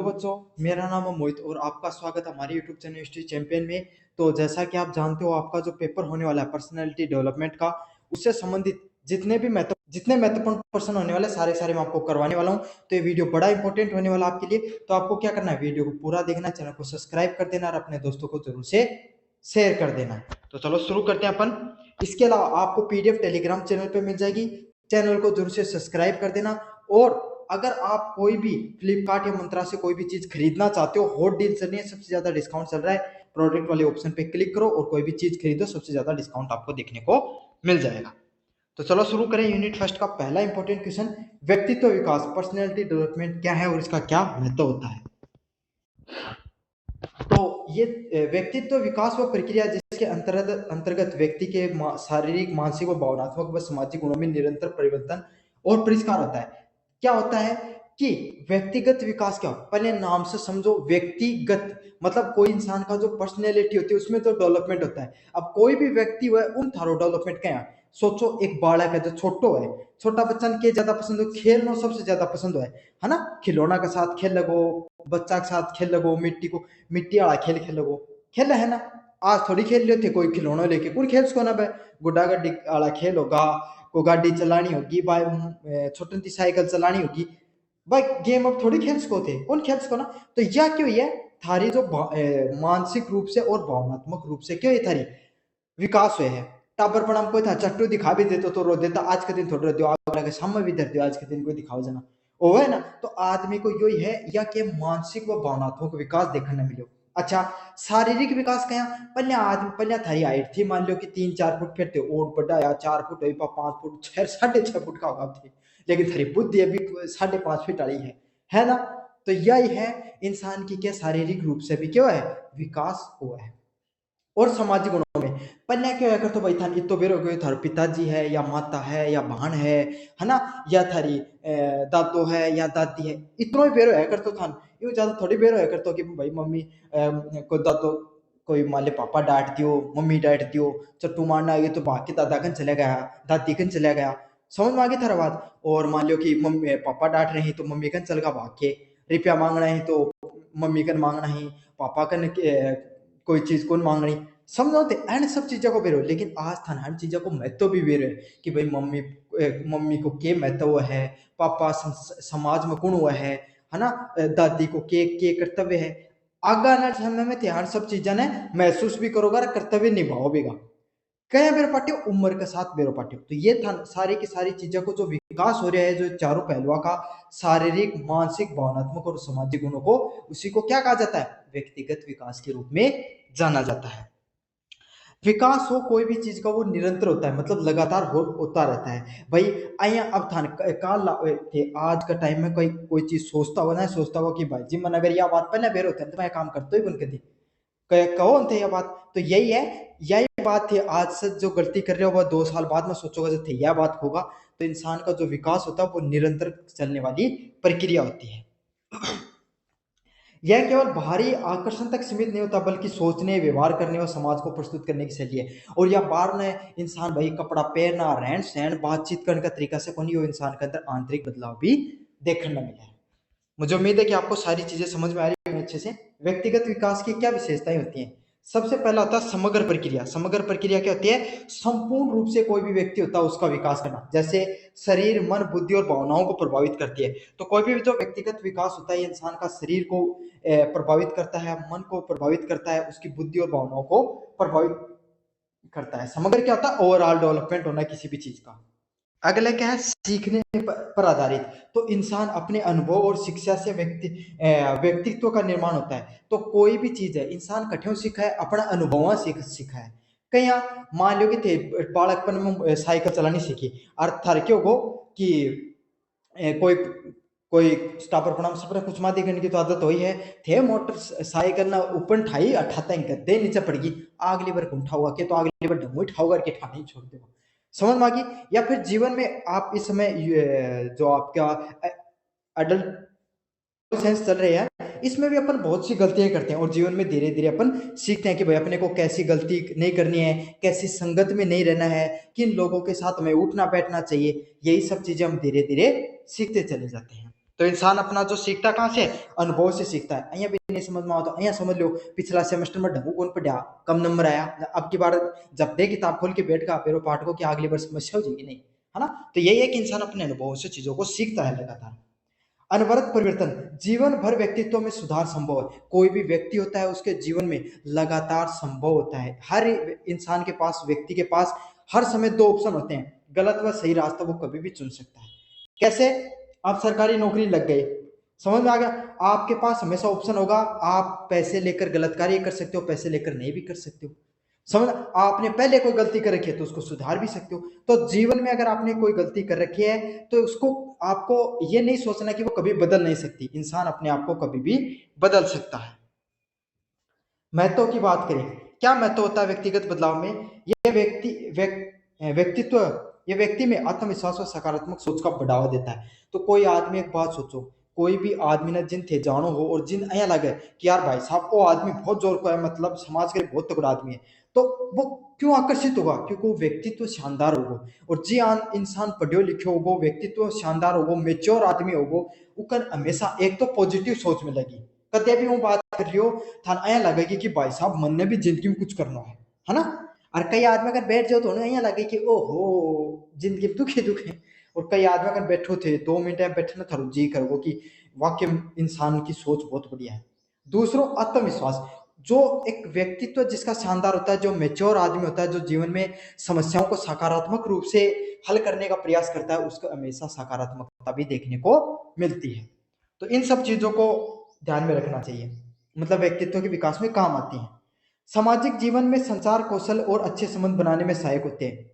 बच्चों, मेरा नाम है मोहित और आपका स्वागत है हमारे YouTube चैनल हिस्ट्री चैंपियन में। तो जैसा कि आप जानते हो, आपका जो पेपर होने वाला है पर्सनैलिटी डेवलपमेंट का, उससे संबंधित जितने महत्वपूर्ण प्रश्न होने वाले सारे मैं आपको करवाने वाला हूं। तो ये वीडियो बड़ा इंपॉर्टेंट होने वाला आपके लिए। तो आपको क्या करना है, वीडियो को पूरा देखना, चैनल को सब्सक्राइब कर देना और अपने दोस्तों को जरूर से शेयर कर देना। तो चलो शुरू करते हैं अपन। इसके अलावा आपको पीडीएफ टेलीग्राम चैनल पे मिल जाएगी, चैनल को जरूर से सब्सक्राइब कर देना। और अगर आप कोई भी फ्लिपकार्ट या मंत्रा से कोई भी चीज खरीदना चाहते हो, हॉट डील चल रही है, सबसे ज्यादा डिस्काउंट चल रहा है, प्रोडक्ट वाले ऑप्शन पे क्लिक करो और कोई भी चीज खरीदो, सबसे ज्यादा डिस्काउंट आपको देखने को मिल जाएगा। तो चलो शुरू करें। यूनिट फर्स्ट का पहला इंपॉर्टेंट क्वेश्चन, व्यक्तित्व विकास पर्सनैलिटी डेवलपमेंट क्या है और इसका क्या महत्व होता है। तो ये व्यक्तित्व विकास व प्रक्रिया जिसके अंतर्गत व्यक्ति के शारीरिक, मानसिक व भावनात्मक व सामाजिक गुणों में निरंतर परिवर्तन और परिष्कार होता है। क्या होता है कि व्यक्तिगत विकास, क्या पहले नाम से समझो, व्यक्तिगत मतलब कोई इंसान का जो पर्सनैलिटी होती है उसमें तो डेवलपमेंट होता है। अब कोई भी व्यक्ति हुआ उन थारो डेवलपमेंट क्या है। सोचो, एक बालक है जो छोटो है, छोटा बच्चा के ज्यादा पसंद हो खेलना, सबसे ज्यादा पसंद है ना, खिलौना के साथ खेल लगो, बच्चा के साथ खेल लगो, मिट्टी वाला खेल खेल लगो, खेल है ना। आज थोड़ी खेल रहे थे कोई खिलौना लेके, कौन खेल सको ना भाई। गुड्डा गड्डी वाला खेल होगा, को गाड़ी चलानी होगी भाई, छोटी सी साइकिल चलानी होगी भाई, गेम अब थोड़ी खेल सको थे, कौन खेल सको ना। तो यह क्यों है, थारी जो मानसिक रूप से और भावनात्मक रूप से क्यों ये थारी विकास हुए है। टाबर पर हम कोई था चट्टू दिखा भी देते तो रो देता, आज के दिन थोड़ा रो आग सामने भी धरते, आज के दिन कोई दिखाओ जना वो है ना। तो आदमी को यही है या कि मानसिक व भावनात्मक विकास देखने मिलो। अच्छा, शारीरिक विकास क्या, पहले आदमी पहले थारी हाइट थी, मान लो कि 3-4 फुट फिरते और बड़ा या 4 फुट 5 फुट 6-6.5 फुट का होगा थे, लेकिन थारी बुद्धि अभी 5.5 फीट वाली है ना। तो यही है इंसान की क्या शारीरिक रूप से भी क्या है विकास हुआ है। और सामाजिक गुणों में पन्या क्या है कर, तो भाई था इतो बेरो गयो, थारो पिताजी है या माता है या बहन है ना, या थारी दादो है या दादी है, इतना ही बेरो है कर तो थान यूं ज्यादा थोड़ी बेरो है कर तो कि भाई मम्मी को दादो कोई मान ले पापा डांट दियो, मम्मी डांट दियो, चट्टू मारना ये तो बाकी दादा कन चला गया, दादी कन चला गया, समझ में आ गई थारा बात। और मान लो कि मम्मी पापा डांट रहे हैं तो मम्मी कन चल गया भाग के, रुपया मांगना है तो मम्मी कन मांगना है, पापा कन कोई चीज कौन मांग रही, समझौते एंड सब चीजों को बेरो। लेकिन आज थान हर चीजों को महत्व भी बेरो है कि भाई मम्मी को के महत्व है, पापा समाज में कौन हुआ है ना, दादी को के कर्तव्य है। आगे आने समय में ध्यान सब चीजें ने महसूस भी करोगा, कर्तव्य निभाओगे कया बेरो पाटियो उम्र के साथ बेरो पाटियो। तो ये था सारी की सारी चीजों को जो विकास हो रहा है, जो चारों पहलुओं का, शारीरिक, मानसिक, भावनात्मक और सामाजिक गुणों को, उसी को क्या कहा जाता है, व्यक्तिगत विकास के रूप में जाना जाता है। विकास हो कोई भी चीज का वो निरंतर होता है, मतलब लगातार होता रहता है भाई। आइया अब थान काल थे आज का टाइम में कोई कोई चीज सोचता हुआ ना, सोचता हुआ कि भाई जी मन अगर यह बात पहले बेर होता है तो मैं काम करते ही बन कर दी कहो थे यह बात। तो यही है, यही बात थी। आज से जो गलती कर रहे हो वह 2 साल बाद में सोचोगे जो थे यह बात होगा। तो इंसान का जो विकास होता है वो निरंतर चलने वाली प्रक्रिया होती है। यह केवल बाहरी आकर्षण तक सीमित नहीं होता, बल्कि सोचने, व्यवहार करने और समाज को प्रस्तुत करने की शैली है। और यह बाहर ने इंसान भाई कपड़ा पहनना, रहन सहन, बातचीत करने का तरीका से कोई इंसान के अंदर आंतरिक बदलाव भी देखने में मिला है। मुझे उम्मीद है कि आपको सारी चीजें समझ में आ रही होंगी अच्छे से। व्यक्तिगत विकास की क्या विशेषताएं होती हैं। सबसे पहला होता है समग्र प्रक्रिया। समग्र प्रक्रिया क्या होती है, संपूर्ण रूप से कोई भी व्यक्ति होता है उसका विकास करना, जैसे शरीर, मन, बुद्धि और भावनाओं को प्रभावित करती है। तो कोई भी जो व्यक्तिगत विकास होता है इंसान का शरीर को प्रभावित करता है, मन को प्रभावित करता है, उसकी बुद्धि और भावनाओं को प्रभावित करता है। समग्र क्या होता है, ओवरऑल डेवलपमेंट होना किसी भी चीज का। अगला क्या है, सीखने पर आधारित। तो इंसान अपने अनुभव और शिक्षा से व्यक्तित्व का निर्माण होता है। तो कोई भी चीज है इंसान कठिन सीखा है, अपना अनुभव सीखा है। कहीं मान लो कि थे बालकपन में साइकिल चलानी सीखी, और थार क्यों हो कि कोई कोई स्टापर प्रणाम सब कुछ मादी करने की तो आदत हुई है, थे मोटर साइकिल ना ऊपर ठाई अठाता गद्दे नीचे पड़ गई, अगली बार उठा हुआ के तो अगली बार ढंगू उठाओ करके ठाने ही छोड़ दो, समझ में आ गई। या फिर जीवन में आप इस समय जो आपका अडल्ट सेंस चल रहे हैं, इसमें भी अपन बहुत सी गलतियां करते हैं और जीवन में धीरे धीरे अपन सीखते हैं कि भाई अपने को कैसी गलती नहीं करनी है, कैसी संगत में नहीं रहना है, किन लोगों के साथ हमें उठना बैठना चाहिए। यही सब चीजें हम धीरे धीरे सीखते चले जाते हैं। तो इंसान अपना जो सीखता कहाँ से, अनुभव से सीखता है। अहियां भी नहीं समझ में आता, अहियां समझ लो पिछला सेमेस्टर में ढंगू कौन पढ़ा, कम नंबर आया, अब की बार जब दे किताब खोल के बैठ का पेरो पाठ को, कि अगली बार समस्या हो जाएगी नहीं, है ना। तो यही है कि इंसान अपने अनुभव से चीजों को सीखता है लगातार। अनवरत परिवर्तन, जीवन भर व्यक्तित्व में सुधार संभव है। कोई भी व्यक्ति होता है उसके जीवन में लगातार संभव होता है। हर इंसान के पास, व्यक्ति के पास हर समय दो ऑप्शन होते हैं, गलत व सही रास्ता वो कभी भी चुन सकता है। कैसे, आप सरकारी नौकरी लग गए, समझ में आ गया, आपके पास हमेशा ऑप्शन होगा, आप पैसे लेकर गलत कार्य कर सकते हो, पैसे लेकर नहीं भी कर सकते हो। समझ, आपने पहले कोई गलती कर रखी है तो उसको सुधार भी सकते हो। तो जीवन में अगर आपने कोई गलती कर रखी है तो उसको, आपको ये नहीं सोचना कि वो कभी बदल नहीं सकती, इंसान अपने आप को कभी भी बदल सकता है। महत्व की बात करें, क्या महत्व होता है व्यक्तिगत बदलाव में, यह व्यक्तित्व, ये व्यक्ति में आत्मविश्वास और सकारात्मक सोच का बढ़ावा देता है। तो कोई आदमी, एक बात सोचो, कोई भी आदमी ना जिन थे जानो हो और जिन अया लगे कि यार भाई साहब वो आदमी बहुत जोर को है, मतलब समाज के लिए बहुत तगड़ा आदमी है, तो वो क्यों आकर्षित होगा, क्योंकि वो व्यक्तित्व शानदार होगा। और जी इंसान पढ़ियो लिखियो होगो, व्यक्तित्व शानदार होगो, मेच्योर आदमी होगो, उकर हमेशा एक तो पॉजिटिव सोच में लगी, कदे भी वो बात कर रही हो थान अया लगेगी कि भाई साहब मन ने भी जिंदगी में कुछ करना है ना। और कई आदमी अगर बैठ जाओ तो उन्हें अया लगे कि ओहो जिंदगी में दुख ही दुख है। और कई आदमी अगर बैठो थे 2 मिनट बैठे ना थारो जी करो कि वाक्य इंसान की सोच बहुत बढ़िया है। दूसरों, आत्मविश्वास, जो एक व्यक्तित्व जिसका शानदार होता है, जो मेच्योर आदमी होता है, जो जीवन में समस्याओं को सकारात्मक रूप से हल करने का प्रयास करता है, उसको हमेशा सकारात्मकता भी देखने को मिलती है। तो इन सब चीजों को ध्यान में रखना चाहिए, मतलब व्यक्तित्व के विकास में काम आती हैं। सामाजिक जीवन में संचार कौशल और अच्छे संबंध बनाने में सहायक होते हैं।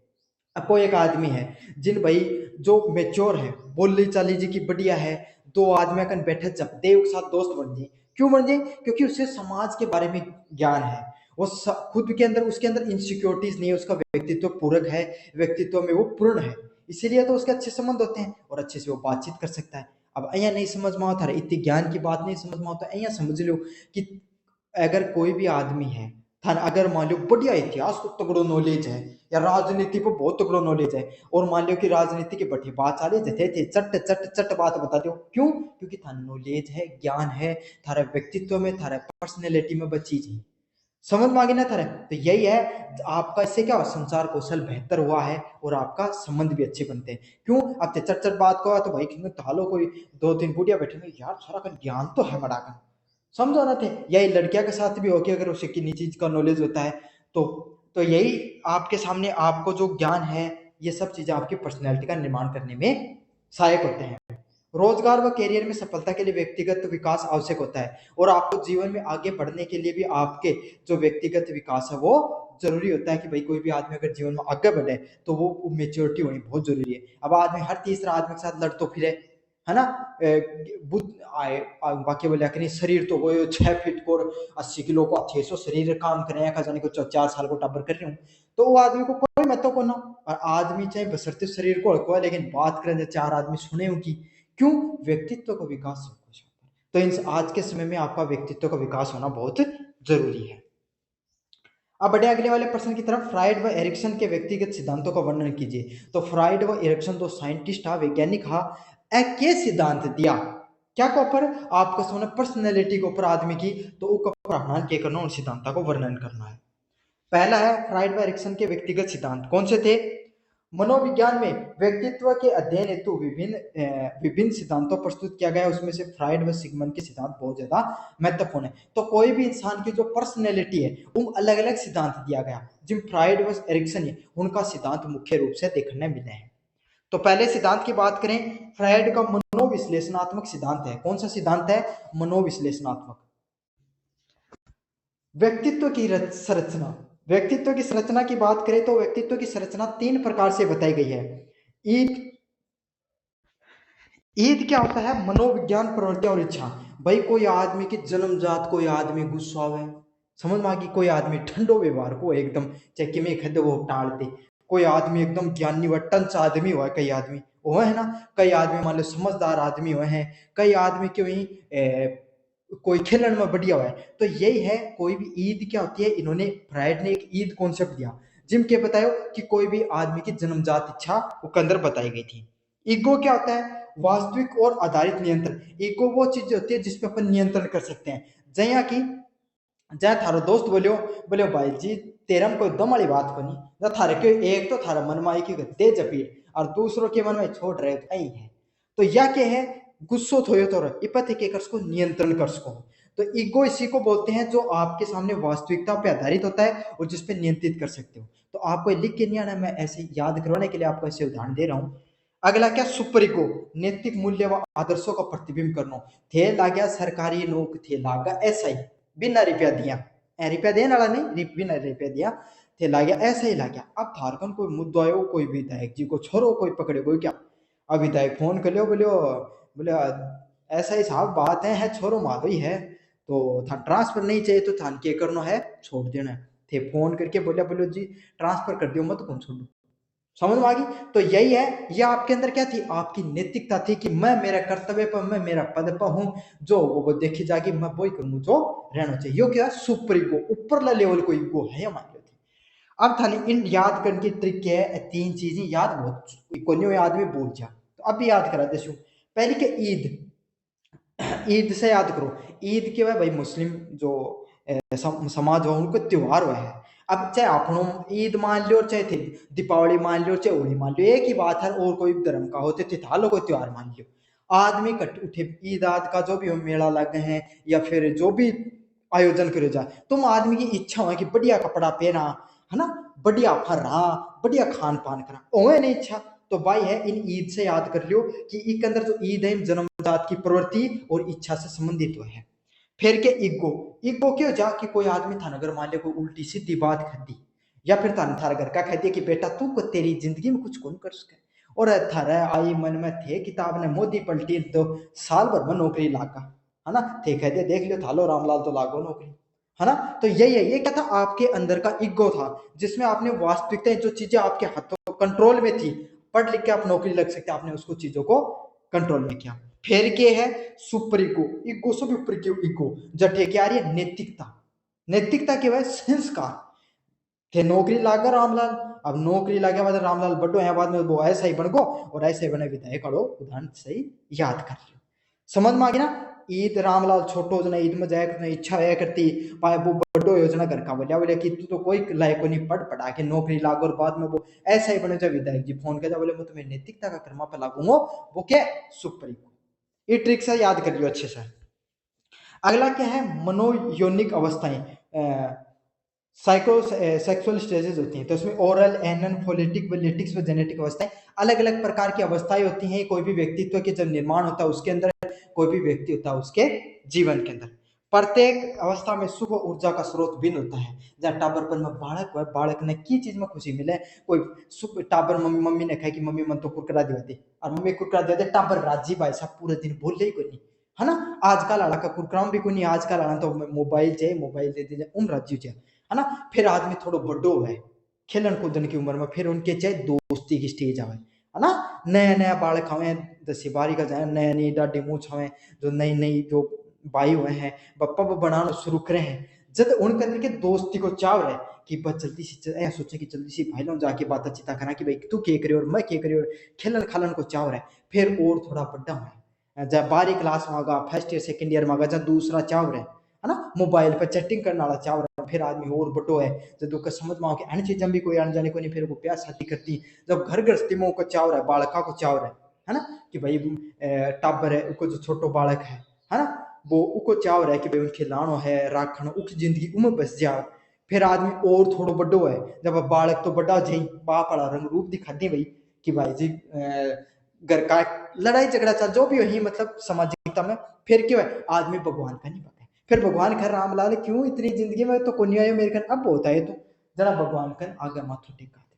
अब कोई एक आदमी है जिन भाई जो मेच्योर है, बोली चाली जी की बढ़िया है, दो आदमी कन बैठे जब दे एक साथ दोस्त बन जाए, क्यों बन जाए, क्योंकि उसे समाज के बारे में ज्ञान है, वो खुद के अंदर, उसके अंदर इनसिक्योरिटीज नहीं है, उसका व्यक्तित्व पूरक है, व्यक्तित्व में वो पूर्ण है, इसीलिए तो उसके अच्छे संबंध होते हैं और अच्छे से वो बातचीत कर सकता है। अब अहियां नहीं समझ में आता, इतनी ज्ञान की बात नहीं समझ में आता, अहियां समझ लो कि अगर कोई भी आदमी है थान, अगर मान लो बढ़िया इतिहास को तगड़ो नॉलेज है या राजनीति को बहुत तगड़ो नॉलेज है, और मान लो कि राजनीति के बठी बात चाले जथे थे चट चट चट बात बता दो, क्यों, क्योंकि थान नॉलेज है, ज्ञान है, थारा व्यक्तित्व में, थारा पर्सनैलिटी में बची चीज समझ में आ गई ना थारे। तो यही है, आपका इससे क्या हुआ, संचार कौशल बेहतर हुआ है और आपका संबंध भी अच्छे बनते हैं। क्यों, अब चट चट बात को तो भाई तालो कोई दो तीन बुढ़िया बैठे यार सारा का ज्ञान तो है मड़ा का, समझो ना थे। यही लड़कियां के साथ भी हो कि अगर उसे किन्हीं चीज का नॉलेज होता है तो तो यही आपके सामने, आपको जो ज्ञान है, ये सब चीजें आपकी पर्सनैलिटी का निर्माण करने में सहायक होते हैं। रोजगार व करियर में सफलता के लिए व्यक्तिगत विकास आवश्यक होता है, और आपको जीवन में आगे बढ़ने के लिए भी आपके जो व्यक्तिगत विकास है वो जरूरी होता है। कि भाई कोई भी आदमी अगर जीवन में आगे बढ़े तो वो मेच्योरिटी होनी बहुत जरूरी है। अब आदमी हर तीसरा आदमी के साथ लड़ तो फिरे, है ना, बुद्ध आए बाकी बोले कि नहीं, शरीर तो वो 6 फीट को 80 किलो को 600 शरीर काम करे का जाने को 4 साल को टाबर कर रही हूँ, तो वो आदमी को कोई महत्व को ना। और आदमी चाहे बसरते शरीर को हड़को है, लेकिन बात करें चार आदमी सुने उनकी, क्यों, व्यक्तित्व का विकास सब कुछ होता है। तो इन आज के समय में आपका व्यक्तित्व का विकास होना बहुत जरूरी है। अब बढ़े अगले वाले प्रश्न की तरफ, फ्राइड व एरिक्सन के व्यक्तिगत सिद्धांतों का वर्णन कीजिए। तो फ्राइड व एरिक्सन दो साइंटिस्ट हा, वैज्ञानिक हा, के सिद्धांत दिया क्या के ऊपर, आपका सोना पर्सनैलिटी के ऊपर आदमी की, तो ऊपर के करना, उन सिद्धांतों को वर्णन करना है। पहला है फ्राइड व एरिक्सन के व्यक्तिगत सिद्धांत, कौन से थे, मनोविज्ञान में व्यक्तित्व के अध्ययन हेतु विभिन्न सिद्धांतों प्रस्तुत किया गया, उसमें से फ्राइड व सिगमंड के सिद्धांत बहुत ज्यादा महत्वपूर्ण है। तो कोई भी इंसान की जो पर्सनैलिटी है उन अलग अलग सिद्धांत दिया गया, जिन फ्राइड व एरिक्सन है उनका सिद्धांत मुख्य रूप से देखने मिले हैं। तो पहले सिद्धांत की बात करें, फ्राइड का मनोविश्लेषणात्मक सिद्धांत है, कौन सा सिद्धांत है, मनोविश्लेषणात्मक। व्यक्तित्व की संरचना, व्यक्तित्व की संरचना की बात करें तो व्यक्तित्व की संरचना 3 प्रकार से बताई गई है। ईद, ईद क्या होता है, मनोविज्ञान प्रवृत्ति और इच्छा। भाई कोई आदमी की जन्मजात, कोई आदमी गुस्सा है, समझ में आ गई, कोई आदमी ठंडो व्यवहार को एकदम चक्की में खदे वो टालते, कोई आदमी एकदम ज्ञानी व टंच आदमी हुआ, कई आदमी वो है ना, कई आदमी मान लो समझदार आदमी हुए हैं, कई आदमी क्यों ही कोई खेलन में बढ़िया हुआ है। तो यही है, कोई भी ईद क्या होती है, इन्होंने फ्राइड ने एक ईद कॉन्सेप्ट दिया, जिम के बतायो कि कोई भी आदमी की जन्मजात इच्छा वो के अंदर बताई गई थी। ईगो क्या होता है, वास्तविक और आधारित नियंत्रण। ईगो वो चीज होती है जिसपे अपन नियंत्रण कर सकते हैं। जया कि जहाँ थारो दोस्त बोलियो बोलियो भाई जी तेरा में कोई दम वाली बात को नहीं, ना थारे के एक तो थारा मन माई की दे जपीट और दूसरों के मन में छोड़ रहे तो यही है। तो या के है गुस्सो थोयो तो इपत के कर सको नियंत्रण कर सको। तो ईगो इसी को बोलते हैं जो आपके सामने वास्तविकता पे आधारित होता है और जिसपे नियंत्रित कर सकते हो। तो आपको लिख के नहीं आना, मैं ऐसे याद करवाने के लिए आपको ऐसे उदाहरण दे रहा हूँ। अगला क्या, सुपर ईगो, नैतिक मूल्य व आदर्शों का प्रतिबिंब करना। थे लाग्या सरकारी नौक थे लागा ऐसा ही बिना रुपया दिया, रुपया देने वाला नहीं, बिना रुपया दिया थे लाग्या ऐसा ही लाग्या। अब थारकन कोई मुद्दा आयो, कोई विधायक जी को छोड़ो कोई पकड़े कोई क्या, अब विधायक फोन कर लियो बोलियो बोले ऐसा ही साहब बात है छोरो मारो ही है तो था ट्रांसफर नहीं चाहिए तो थान के करना है छोड़ देना है। थे फोन करके बोलिया बोलो जी ट्रांसफर कर दियो मत कौन छोड़ो। समझ में आ गई। तो यही है, यह आपके अंदर क्या थी, आपकी नैतिकता थी कि मैं मेरा कर्तव्य पर, मैं मेरा पद पर हूं, जो वो देखी जाएगी मैं वही करूंगा जो रहना चाहिए। यो क्या सुपर ईगो, ऊपर लेवल को ईगो है हमारे लिए। अब थाने इन याद करने की ट्रिक क्या है, तीन चीजें याद बहुत कोई आदमी भूल जा, तो अब भी याद करा देसू। पहले के ईद, ईद से याद करो। ईद के भाई मुस्लिम जो समाज हो उनको त्योहार हुआ है। अब चाहे अपनों ईद मान लो चाहे थे दीपावली मान लो चाहे होली मान लो, एक ही बात है। और कोई धर्म का होते थे था लो कोई त्योहार मान लो, आदमी कट उठे ईद आद का जो भी मेला लगे हैं या फिर जो भी आयोजन करे जाए, तुम आदमी की इच्छा हो कि बढ़िया कपड़ा पहना है ना, बढ़िया फरा, बढ़िया खान पान करा, ओए नहीं इच्छा तो भाई है इन ईद से याद कर लियो कि इसके अंदर जो ईद है जन्मजात की प्रवृत्ति और इच्छा से संबंधित हुआ है। फिर के ईगो, ईगो क्यों जा कि कोई आदमी था अगर मान ले कोई उल्टी सीधी बात कर दी या फिर थारा घर का कह दिया कि बेटा तू को तेरी जिंदगी में कुछ कौन कर सके, और थारा आई मन में थे किताब ने मोदी पलटी तो साल भर में नौकरी लागा है ना, थे कह दिया देख लियो थालो रामलाल तो लागो नौकरी है ना। तो यही है, ये क्या था आपके अंदर का ईगो था जिसमें आपने वास्तविकता जो चीजें आपके हाथों कंट्रोल में थी, पढ़ लिख के आप नौकरी लग सकते, आपने उसको चीजों को कंट्रोल में किया। फिर के है सुपर ईगो, ईगो से भी ऊपर की ईगो जटे क्या आ रही है नैतिकता। नैतिकता के बाद संस्कार थे नौकरी लागा रामलाल, अब नौकरी लागे बाद रामलाल बड़ो है बाद में वो ऐसा ही बन गो और ऐसे ही बने विधायक करो, उदाहरण से ही याद कर लियो। समझ में आ गई ना। ईद रामलाल छोटो जना ईद में जाए करने इच्छा है करती पाए वो बड़ो योजना घर का बोलिया बोले कि तू तो कोई लायक नहीं पढ़ पढ़ा के नौकरी लागो और बाद में वो ऐसा ही बने जाए विधायक जी फोन कर बोले मैं तुम्हें नैतिकता का कर्मा पे लागूंगा, वो क्या सुपर ईगो। ये ट्रिक से याद कर लियो अच्छे से। अगला क्या है मनोयोनिक अवस्थाएं, साइको सेक्सुअल स्टेजेस होती हैं, तो उसमें ओरल एनन फोलेटिक लिटिक्स व जेनेटिक अवस्थाएं, अलग अलग प्रकार की अवस्थाएं होती हैं। कोई भी व्यक्तित्व के जब निर्माण होता है उसके अंदर, कोई भी व्यक्ति होता है उसके जीवन के अंदर प्रत्येक अवस्था में सुख और ऊर्जा का स्रोत भिन्न होता है। जहाँ टाबर पर में बालक है, बालक ने की चीज में खुशी मिले, कोई सुख टाबर मम्मी मम्मी ने कहा कि मम्मी मन तो कुरकुरा दिवाती और मम्मी कुरकुरा दे दे टाबर राजी भाई साहब पूरे दिन बोले ही कोई नहीं है ना। आजकल आला का कुरकुराम भी कोई नहीं, आजकल आना तो मोबाइल चाहिए, मोबाइल दे दीजिए उम राजी हो जाए है ना। फिर आदमी थोड़ा बड़ो है खेलन कूदन की उम्र में, फिर उनके चाहे दोस्ती की स्टेज आवे है ना। नया नया बालक हमें 10 12 का जाए, नया नई डाडी मूछ हमें जो नई नई जो बाई हुए हैं पप्पा बनाना शुरू करे हैं, जब उनके अंदर के दोस्ती को चाव रहे कि बस जल्दी से ऐसा सोचे कि जल्दी से भाई लोग जाके बात चिता करा कि भाई तू के करे और मैं के करे, और खेलन खालन को चाव रहे। फिर और थोड़ा बड़ा हुआ जब 12 क्लास में आगा, फर्स्ट ईयर सेकंड ईयर में आगा, जब दूसरा चाव रहे है ना, मोबाइल पर चैटिंग करने वाला चाव रहा, फिर आदमी और बटो है जब दुख समझ में आओ कि अन चीजें भी कोई आने जाने को नहीं, फिर वो प्यार शादी करती, जब घर गृहस्थी में को चाव रहा है, बालका को चाव रहा है ना कि भाई टाबर है उनको जो छोटो बालक है ना, वो उको चाव रहा है कि भाई उनके लाणो है राखण उक जिंदगी उम बस जाओ। फिर आदमी और थोड़ा बड़ो है, जब बालक तो बड़ा जाई बाप वाला रंग रूप दिखा दी भाई कि भाई जी घर का लड़ाई झगड़ा चल जो भी वही मतलब सामाजिकता में, फिर क्यों है आदमी भगवान का नहीं पता, फिर भगवान खैर रामलाल क्यों इतनी जिंदगी में तो कोई आयो मेरे कन अब होता है तो जरा भगवान कन आगे माथो टेका दे।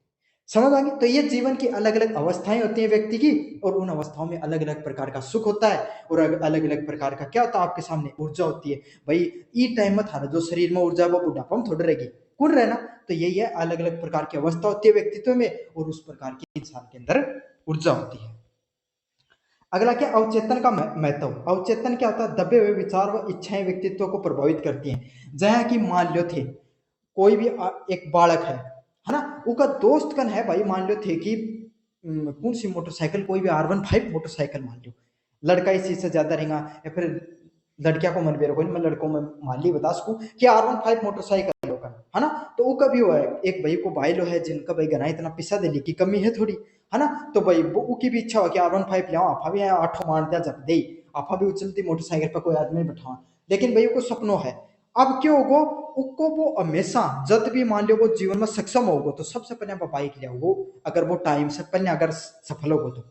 समझ आ गई। तो ये जीवन की अलग अलग अवस्थाएं होती हैं व्यक्ति की, और उन अवस्थाओं में अलग अलग प्रकार का सुख होता है और अलग अलग प्रकार का क्या होता है आपके सामने ऊर्जा होती है। भाई ई टाइम में थारा जो शरीर में ऊर्जा वो बुढ़ापा में थोड़ी रहेगी कौन रहना। तो यही है अलग अलग प्रकार की अवस्था होती है व्यक्तित्व में और उस प्रकार की इंसान के अंदर ऊर्जा होती है। अगला क्या अवचेतन का महत्व। अवचेतन क्या होता है, दबे हुए विचार व इच्छाएं व्यक्तित्व को प्रभावित करती हैं। जहाँ की मान लो थे कोई भी एक बालक है ना, उसका दोस्त कन है भाई मान लो थे कि कौन सी मोटरसाइकिल, कोई भी R15 मोटरसाइकिल मान लो, लड़का इस चीज से ज्यादा रहेगा या फिर लड़किया को मन बेरो कोई, मैं लड़कों में मान ली बता सकूं कि R15 मोटरसाइकिल होगा, है ना। तो वो कभी हुआ है एक भाई को भाई लो है जिनका भाई गना इतना पैसा दिल्ली की कमी है थोड़ी, है ना। तो भाई वो की भी इच्छा हो कि R15 ले आपा भी आठों मान दिया जब दे, आपा भी उछलती मोटरसाइकिल पर कोई आदमी बैठा, लेकिन भाई को सपनों है। अब क्यों होगो उसको, वो हमेशा जब भी मान लो वो जीवन में सक्षम होगो तो सबसे पहले आप बाइक ले आओ, अगर वो टाइम से पहले अगर सफल होगो तो,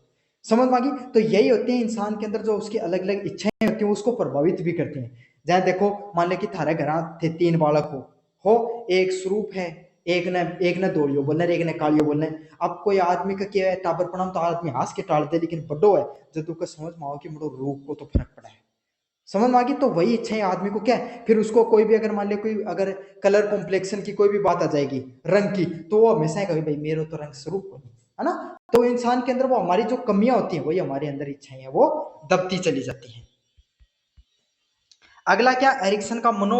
समझ मांगी। तो यही होते हैं इंसान के अंदर जो उसकी अलग अलग इच्छाएं होती हैं उसको प्रभावित भी करती हैं। जहाँ देखो मान ले कि थारे घर थे 3 बालक हो एक स्वरूप है, एक ने दौड़ियो बोलने एक ने कालियो बोलने। अब कोई आदमी का क्या है टाबर पड़ा तो आदमी हंस के टाल दे, लेकिन बड्डो है जब तू का समझ में आओ कि मुड़ो रूप को तो फर्क पड़ा है, समझ में आ गई। तो वही इच्छा है आदमी को क्या है, फिर उसको कोई भी अगर मान ले कोई अगर कलर कॉम्प्लेक्शन की कोई भी बात आ जाएगी रंग की, तो वो हमेशा कभी भाई मेरा तो रंग स्वरूप को नहीं, है ना। तो इंसान के अंदर वो हमारी जो कमियां होती हैं वही हमारे अंदर इच्छाएं हैं वो दबती चली जाती हैं। अगला क्या, एरिक्सन का मनो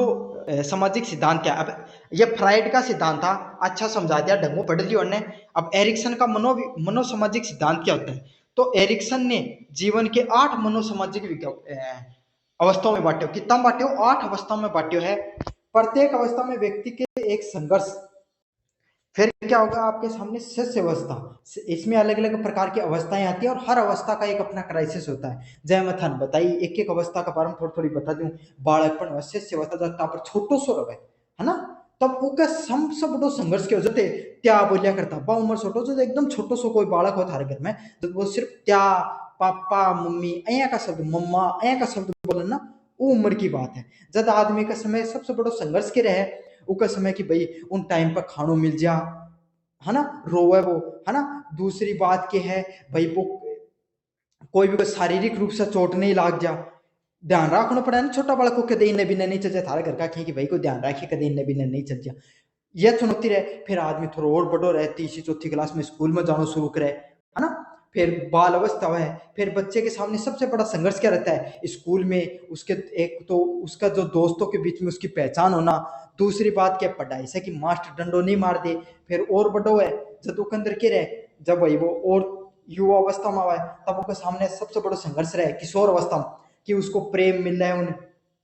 सामाजिक सिद्धांत क्या। अब ये फ्राइड का सिद्धांत था, अच्छा समझा दिया, ढंगो पढ़ लिया उन्होंने। अब एरिक्सन का मनो सामाजिक सिद्धांत क्या होता है, तो एरिक्सन ने जीवन के 8 मनोसामाजिक अवस्थाओं में बांटे, कितना बांटे, 8 अवस्थाओं में बांटे है। प्रत्येक अवस्था में व्यक्ति के एक संघर्ष, फिर क्या होगा आपके सामने शिष्य अवस्था, इसमें अलग अलग प्रकार की अवस्थाएं आती है और हर अवस्था का एक अपना क्राइसिस होता है। जय मैं थान बताइए एक एक अवस्था का बारे में थोड़ी थोड़ी बता दूं। बालकपन शिष्य अवस्था जब पर छोटो सो रहे है ना, तब उसका सबसे बड़ो संघर्ष क्या हो जाते, त्या बोलिया करता बा उम्र छोटो जो एकदम छोटो सो कोई बालक हो थारे घर में, जब वो सिर्फ त्या पापा मम्मी अया का शब्द मम्मा अया का शब्द बोले ना, वो उम्र की बात है। जब आदमी का समय सबसे बड़ो संघर्ष के रहे उसका समय कि भाई उन टाइम पर खानो मिल जा, है ना, रोवे वो, है ना। दूसरी बात क्या है भाई वो कोई भी शारीरिक रूप से चोट नहीं लाग जा, ध्यान रखना पड़ा है ना छोटा बालक को, कदे इन्हें भी नहीं चल जाए थारे घर का कि भाई को ध्यान रखिए कदे इन्हें भी नहीं चल जा, यह चुनौती रहे। फिर आदमी थोड़ा और बड़ो रहे, तीसरी चौथी क्लास में स्कूल में जाना शुरू करे, है ना। फिर बाल अवस्था है, फिर बच्चे के सामने सबसे बड़ा संघर्ष क्या रहता है स्कूल में, उसके एक तो उसका जो दोस्तों के बीच में उसकी पहचान होना, दूसरी बात क्या पढ़ाई से कि मास्टर डंडो नहीं मार दे। फिर और बड़ो है जब दुख अंदर के रहे, जब वही वो और युवा अवस्था में आवा है तब उसके सामने सबसे बड़ा संघर्ष रहे किशोर अवस्था में, कि उसको प्रेम मिल रहा है उन्हें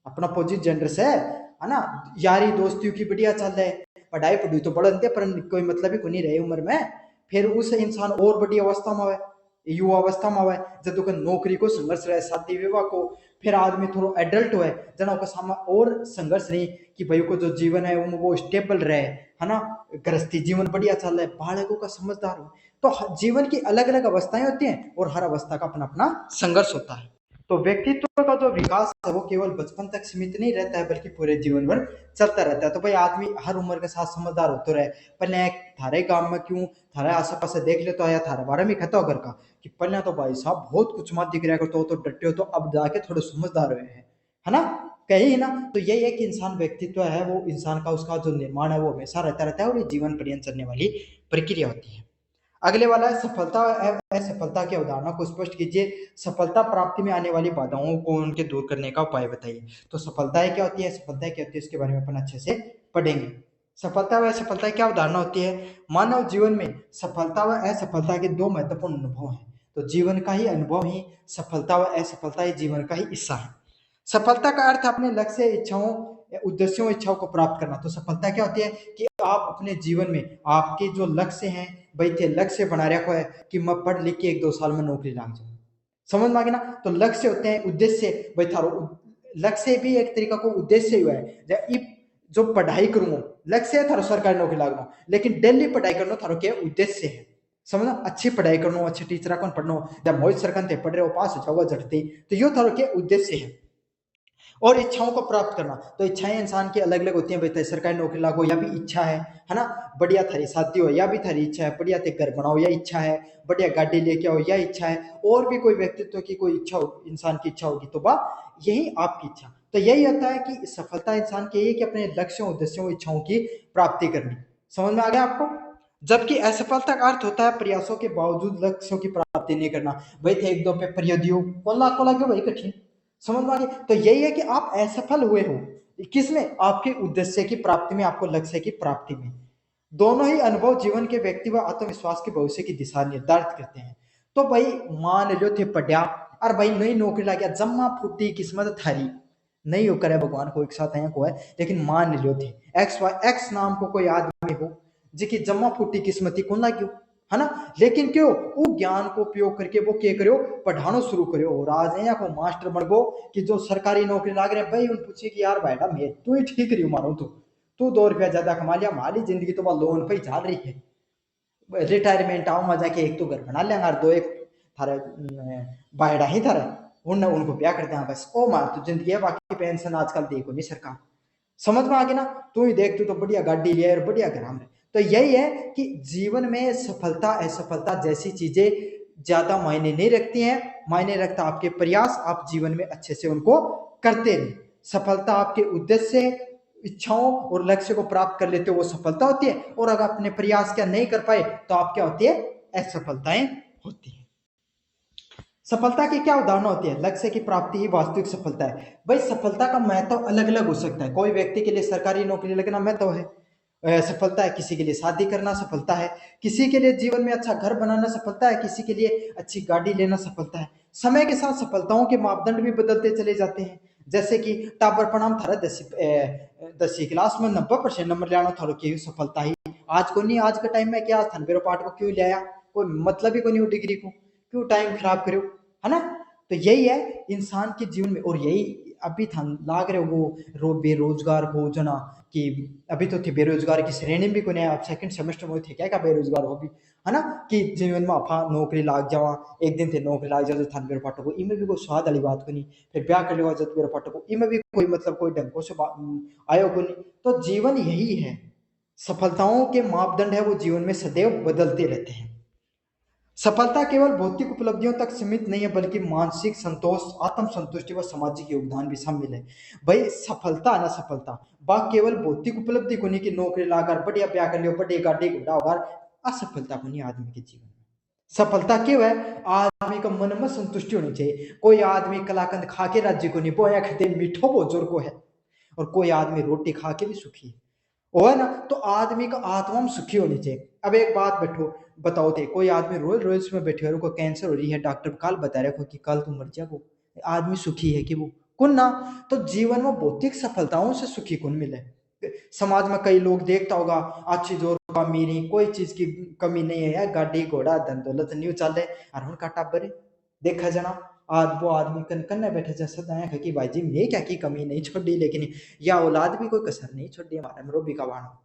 अपना अपोजिट जेंडर से, है ना, यारी दोस्तियों की बढ़िया चल रहा है, पढ़ाई पढ़ी तो बढ़ पर कोई मतलब ही को नहीं रहे उम्र में। फिर उस इंसान और बड़ी अवस्था में आवे, युवा अवस्था में आवे, जब तो नौकरी को संघर्ष रहे, शादी विवाह को। फिर आदमी थोड़ा एडल्ट हुए जना का सामने और संघर्ष नहीं कि भाई को जो जीवन है वो स्टेबल रहे, है ना, गृहस्थी जीवन बढ़िया चल रहा है, बालकों का समझदार हो। तो जीवन की अलग अलग अवस्थाएं होती हैं और हर अवस्था का अपना अपना संघर्ष होता है। तो व्यक्तित्व का जो विकास है वो केवल बचपन तक सीमित नहीं रहता है बल्कि पूरे जीवन भर चलता रहता है। तो भाई आदमी हर उम्र के साथ समझदार होते रहे। पहले थारे गांव में क्यों थारे आस पास देख ले तो आया थारे बारे में कहता घर का कि पहले तो भाई साहब बहुत कुछ मत दिख रहा करते हो तो डटे हो, तो अब जाके थोड़े समझदार हुए हैं, है ना, कही ना। तो यही है कि इंसान व्यक्तित्व है वो इंसान का उसका जो निर्माण है वो हमेशा रहता रहता है और ये जीवन पर्यंत चलने वाली प्रक्रिया होती है। अगले वाला है सफलता, असफलता के उदाहरणों को स्पष्ट कीजिए, सफलता प्राप्ति में आने वाली बाधाओं को उनके दूर करने का उपाय बताइए। तो सफलताएं क्या होती है, सफलताएं क्या होती है इसके बारे में अपन अच्छे से पढ़ेंगे। सफलता व असफलता क्या उदाहरण होती है, मानव जीवन में सफलता व असफलता के 2 महत्वपूर्ण अनुभव हैं। तो जीवन का ही अनुभव ही सफलता व असफलता ही जीवन का ही हिस्सा है। सफलता का अर्थ अपने लक्ष्य इच्छाओं उद्देश्यों इच्छाओं को प्राप्त करना। तो सफलता क्या होती है कि आप अपने जीवन में आपके जो लक्ष्य हैं भाई थे लक्ष्य बना रखा है कि मैं पढ़ लिख के 1-2 साल में नौकरी लग जाऊं, समझ में आ गया ना। तो लक्ष्य होते हैं उद्देश्य, भाई थारो लक्ष्य भी एक तरीका को उद्देश्य ही हुआ है। जो पढ़ाई करूँ लक्ष्य है थारो सरकारी नौकरी लागना, लेकिन डेली पढ़ाई करना थारो क्या उद्देश्य है, समझना, अच्छी पढ़ाई करना, अच्छे टीचर कौन पढ़ना, जब मोहित सरकन थे पढ़ रहे हो पास हो जाओगा झटते, तो यो थारो क्या उद्देश्य है। और इच्छाओं को प्राप्त करना, तो इच्छाएं इंसान की अलग अलग होती हैं, भाई सरकारी नौकरी लागो या भी इच्छा है ना, बढ़िया थारी शादी हो या भी थारी इच्छा है, बढ़िया थे घर बनाओ या इच्छा है, बढ़िया गाड़ी लेके आओ या इच्छा है, और भी कोई व्यक्तित्व की कोई इच्छा हो इंसान की इच्छा होगी तो वाह यही आपकी इच्छा। तो यही होता है कि सफलता इंसान की यही कि अपने लक्ष्यों उद्देश्यों इच्छाओं की प्राप्ति करनी। समझ में आ गया आपको। जबकि असफलता का अर्थ होता है प्रयासों के बावजूद लक्ष्यों की प्राप्ति नहीं करना। भाई थे 1-2 पेपर दियो को लगे भाई कठिन, समझ में आ गया। तो यही है कि आप असफल हुए हो किसमें, आपके उद्देश्य की प्राप्ति में, आपको लक्ष्य की प्राप्ति में। दोनों ही अनुभव जीवन के व्यक्ति व आत्मविश्वास के भविष्य की दिशा निर्धारित करते हैं। तो भाई मान लो थे पढ़िया और भाई नई नौकरी लग गया, जम्मा फूटी किस्मत थारी, नहीं हो करे भगवान को एक साथ आया को है, लेकिन मान लो थे एक्स नाम को कोई आदमी हो जिसकी जम्मा फूटी किस्मती कौन लगी हो, है ना। लेकिन क्यों वो ज्ञान को उपयोग करके वो क्या करो, पढ़ाना शुरू करो और आज है को मास्टर बन गो कि जो सरकारी नौकरी लाग रहे भाई उन पूछे कि यार बेटा मैं तू ही ठीक रही मानो तू 2 रुपया ज्यादा कमा लिया, हमारी जिंदगी तो वह लोन पे ही चल रही है, रिटायरमेंट आओ मजा के एक तो घर बना लेंगे और दो एक थारे बायड़ा ही थारे उनको ब्याह करते हैं बस ओ मार तो जिंदगी है, बाकी पेंशन आजकल देखो नहीं सरकार, समझ में आ गया ना। तू ही देख तू तो बढ़िया गाड़ी लिया और बढ़िया घर में। तो यही है कि जीवन में सफलता असफलता जैसी चीजें ज्यादा मायने नहीं रखती हैं, मायने रखता आपके प्रयास, आप जीवन में अच्छे से उनको करते रहे। सफलता आपके उद्देश्य इच्छाओं और लक्ष्य को प्राप्त कर लेते हो वो सफलता होती है, और अगर अपने प्रयास क्या नहीं कर पाए तो आप क्या होती है, असफलताएं होती है। सफलता की क्या उदाहरण होती है, लक्ष्य की प्राप्ति ही वास्तविक सफलता है। भाई सफलता का महत्व अलग अलग हो सकता है, कोई व्यक्ति के लिए सरकारी नौकरी लगना महत्व है, सफलता है, किसी के लिए शादी करना सफलता है, किसी के लिए जीवन में अच्छा घर बनाना सफलता है, किसी के लिए अच्छी गाड़ी लेना सफलता है। समय के साथ सफलताओं के मापदंड भी बदलते चले जाते हैं, जैसे कि टाबर प्रणाम थारा 10वीं क्लास में 90% नंबर लाना थारो की सफलता ही, आज को नहीं, आज के टाइम में क्या थनबेरो पाठ को क्यों ले आया, कोई मतलब ही को नहीं, डिग्री को क्यों टाइम खराब करो, है ना। तो यही है इंसान के जीवन में, और यही अभी था लाग रहे वो बेरोजगार हो जना कि अभी तो थे बेरोजगार की श्रेणी भी को नहीं, आप सेकंड सेमेस्टर में थे क्या बेरोजगार हो भी, है ना, कि जीवन में आपा नौकरी लाग जावा, एक दिन थे नौकरी लाग जाओ थान बेरो पाटो को, इनमें भी कोई स्वाद वाली बात को नहीं, फिर ब्याह कर लिया जब बेरो पाटो को, इनमें भी कोई मतलब कोई ढंग से आयो को नहीं। तो जीवन यही है, सफलताओं के मापदंड है वो जीवन में सदैव बदलते रहते हैं। सफलता केवल भौतिक उपलब्धियों तक सीमित नहीं है, बल्कि मानसिक संतोष, आत्म संतुष्टि व सामाजिक योगदान भी शामिल है। भाई सफलता ना सफलता बा केवल भौतिक उपलब्धि को नहीं कि नौकरी लाकर बढ़िया ब्याह कर लियो बढ़िया गाड़ी घोड़ा होगा, असफलता को नहीं आदमी के जीवन में। सफलता क्यों है, आदमी का मन में संतुष्टि होनी चाहिए, कोई आदमी कलाकंद खा के राज्य को नहीं बोया कहते मीठो भोजोर को है, और कोई आदमी रोटी खा के भी सुखी है, वो है ना। तो आदमी का आत्मा में सुखी होनी चाहिए। अब एक बात बैठो बताओ थे, कोई आदमी रोज रोज में बैठे को कैंसर हो रही है, डॉक्टर कल बता रहे कि कल तुम मर जाओ, आदमी सुखी है कि वो कौन ना। तो जीवन में भौतिक सफलताओं से सुखी कौन मिले। समाज में कई लोग देखता होगा अच्छी जोर का मीरी कोई चीज की कमी नहीं है, यार गाड़ी घोड़ा धन दौलत न्यू चले और उनका टाबर देखा जना आज वो आदमी कन कन्ने बैठे जैसा दाया कि भाई जी मैं क्या की कमी नहीं छोड़ी, लेकिन या औलाद भी कोई कसर नहीं छोड़ी हमारे में रोबी का बाणा,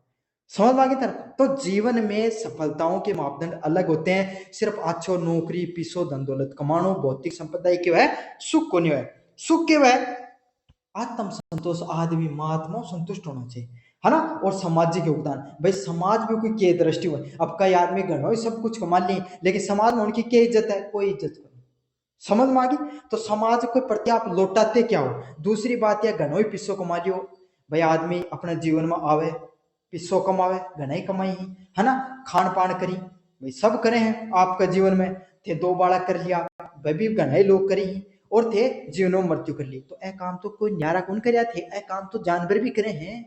समझ आ गई तरफ। तो जीवन में सफलताओं के मापदंड अलग होते हैं, सिर्फ अच्छो नौकरी पीसो धन दौलत कमानो भौतिक संपदा क्यों है, सुख को नहीं है। सुख क्यों है, आत्म संतोष, आदमी महात्मा संतुष्ट होना चाहिए, है ना। और सामाजिक योगदान, भाई समाज में कोई क्या दृष्टि हो, अब कई आदमी गणो सब कुछ कमा लिए लेकिन समाज में उनकी क्या इज्जत है, कोई इज्जत नहीं, समझ में आ गई। तो समाज के प्रति आप लौटाते क्या हो। दूसरी बात यह घनो ही पिस्सो कमा लियो, भाई आदमी अपने जीवन में आवे पिस्सो कमावे घना ही कमाई ही, है ना, खान पान करी भाई सब करे हैं आपका जीवन में, थे 2 बालक कर लिया भाई भी घना ही लोग करी ही, और थे जीवनों मृत्यु कर ली। तो ए काम तो कोई न्यारा कौन कर थे, ए काम तो जानवर भी करे हैं,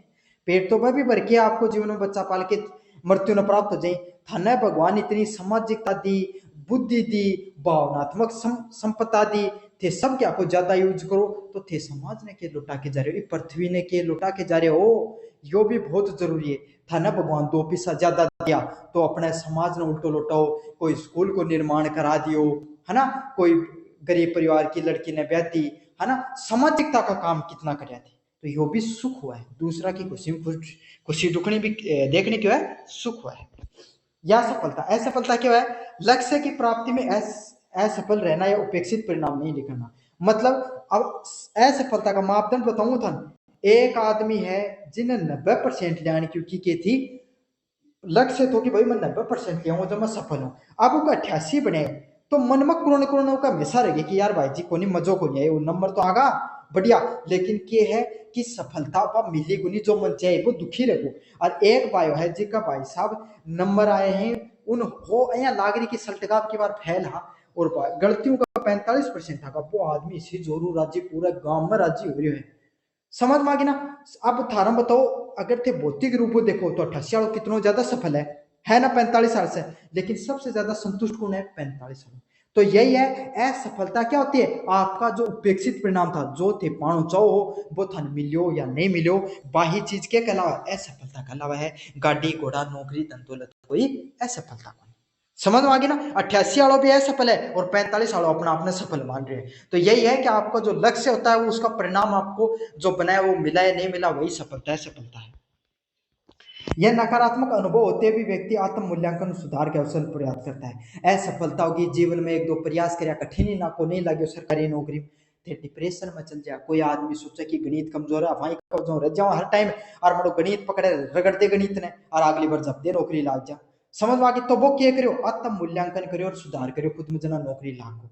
पेट तो वह भी भर के आपको जीवन में बच्चा पाल के मृत्यु न प्राप्त हो जाए, थाना भगवान इतनी सामाजिकता दी, बुद्धि दी, भावनात्मक संपदा दी, थे सब क्या को ज्यादा यूज करो तो थे समाज ने के लुटा के जा रहे हो, पृथ्वी ने के लुटा के जा रहे हो, यो भी बहुत जरूरी है। था ना भगवान 2 पैसा ज्यादा दिया तो अपने समाज ने उल्टो लुटाओ, कोई स्कूल को निर्माण करा दियो, है ना, कोई गरीब परिवार की लड़की ने ब्याह दी, है ना, सामाजिकता का काम कितना कर थे, तो यो भी सुख हुआ है। दूसरा की खुशी खुशी दुखनी भी देखने क्यों है, सुख हुआ है। या सफलता, असफलता क्या है, लक्ष्य की प्राप्ति में असफल रहना या उपेक्षित परिणाम नहीं दिखाना। मतलब अब असफलता का मापदंड बताऊं था, एक आदमी है जिन्हें 90% लाने की थी, लक्ष्य तो कि भाई मैं 90% ले आऊंगा जब मैं सफल हूं, अब वो 88 बने तो मन में कोरोना कोरोना का हमेशा रहेगा कि यार भाई जी को नहीं मजो को नहीं आए, वो नंबर तो आगा बढ़िया, लेकिन ये है कि सफलता पर मिली को नहीं जो मन चाहे वो दुखी रहो। और एक भाई है जिसका भाई साहब नंबर आए हैं उन हो या नागरिक की सल्टगाव के बार फैल हा, और गलतियों का 45% था, वो आदमी इसी जोरू राज्य पूरा गांव में राज्य हो रही है, समझ में आ गई ना। अब थारा बताओ, अगर थे भौतिक रूप को देखो तो 88 वालों कितना ज्यादा सफल है ना 45 साल से। लेकिन सबसे ज्यादा संतुष्ट कौन है? 45 साल। तो यही है असफलता क्या होती है? आपका जो उपेक्षित परिणाम था, जो थे पाणो चाहो हो वो थाने मिलियो या नहीं मिलियो, बाही चीज क्या कहलावा? असफलता कहलावा है। गाड़ी घोड़ा नौकरी धंधोलत कोई असफलता को। समझ में आ गई ना। 88 वालों भी असफल है और 45 वालों अपना अपने सफल मान रहे हैं। तो यही है कि आपका जो लक्ष्य होता है वो उसका परिणाम आपको जो बनाए वो मिला है नहीं मिला, वही सफलता है। सफलता है यह नकारात्मक अनुभव होते भी व्यक्ति आत्म मूल्यांकन सुधार के अवसर प्रयास करता है। असफलता होगी जीवन में, एक दो प्रयास कर कठिन ना को नहीं लगे सरकारी नौकरी थे डिप्रेशन में चल जाए। कोई आदमी सोचे कि गणित कमजोर है, वहीं कमजोर रह जाओ हर टाइम और मरो गणित पकड़े रगड़ दे गणित ने और अगली बार जब दे नौकरी लाग जा। समझ में आ गई। तो वो क्या करो? आत्म मूल्यांकन करो और सुधार करो खुद में जना नौकरी लागो।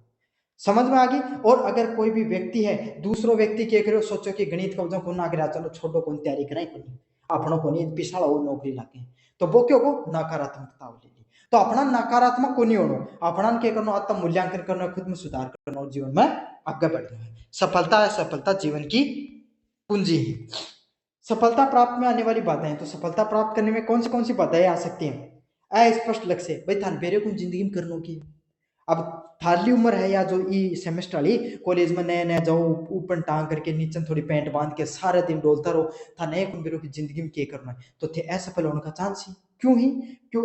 समझ में आ गई। और अगर कोई भी व्यक्ति है, दूसरो व्यक्ति क्या करो? सोचो कि गणित का वजन कौन ना करा, चलो छोटो कौन तैयारी कराए कौन अपनों को नहीं पिछाड़ा हो नौकरी लागे। तो वो क्यों को नकारात्मकता ले ली। तो अपना नकारात्मक को नहीं होना, अपना क्या करना? आत्म मूल्यांकन करना, खुद में सुधार करना और जीवन में आगे बढ़ना है। सफलता है, सफलता जीवन की पूंजी है। सफलता प्राप्त में आने वाली बाधाएं, तो सफलता प्राप्त करने में कौन सी बाधाएं आ सकती हैं? अस्पष्ट लक्ष्य, भाई थान बेरे को जिंदगी में करनो की। अब थारली उम्र है या जो ई सेमेस्टर वाली कॉलेज में नया नया जाओ, ऊपर टांग करके नीचे थोड़ी पैंट बांध के सारे दिन डोलता रहो, था नए कुंबेरों की जिंदगी में क्या करना है, तो थे असफल होने का चांस ही। क्यों ही? क्यों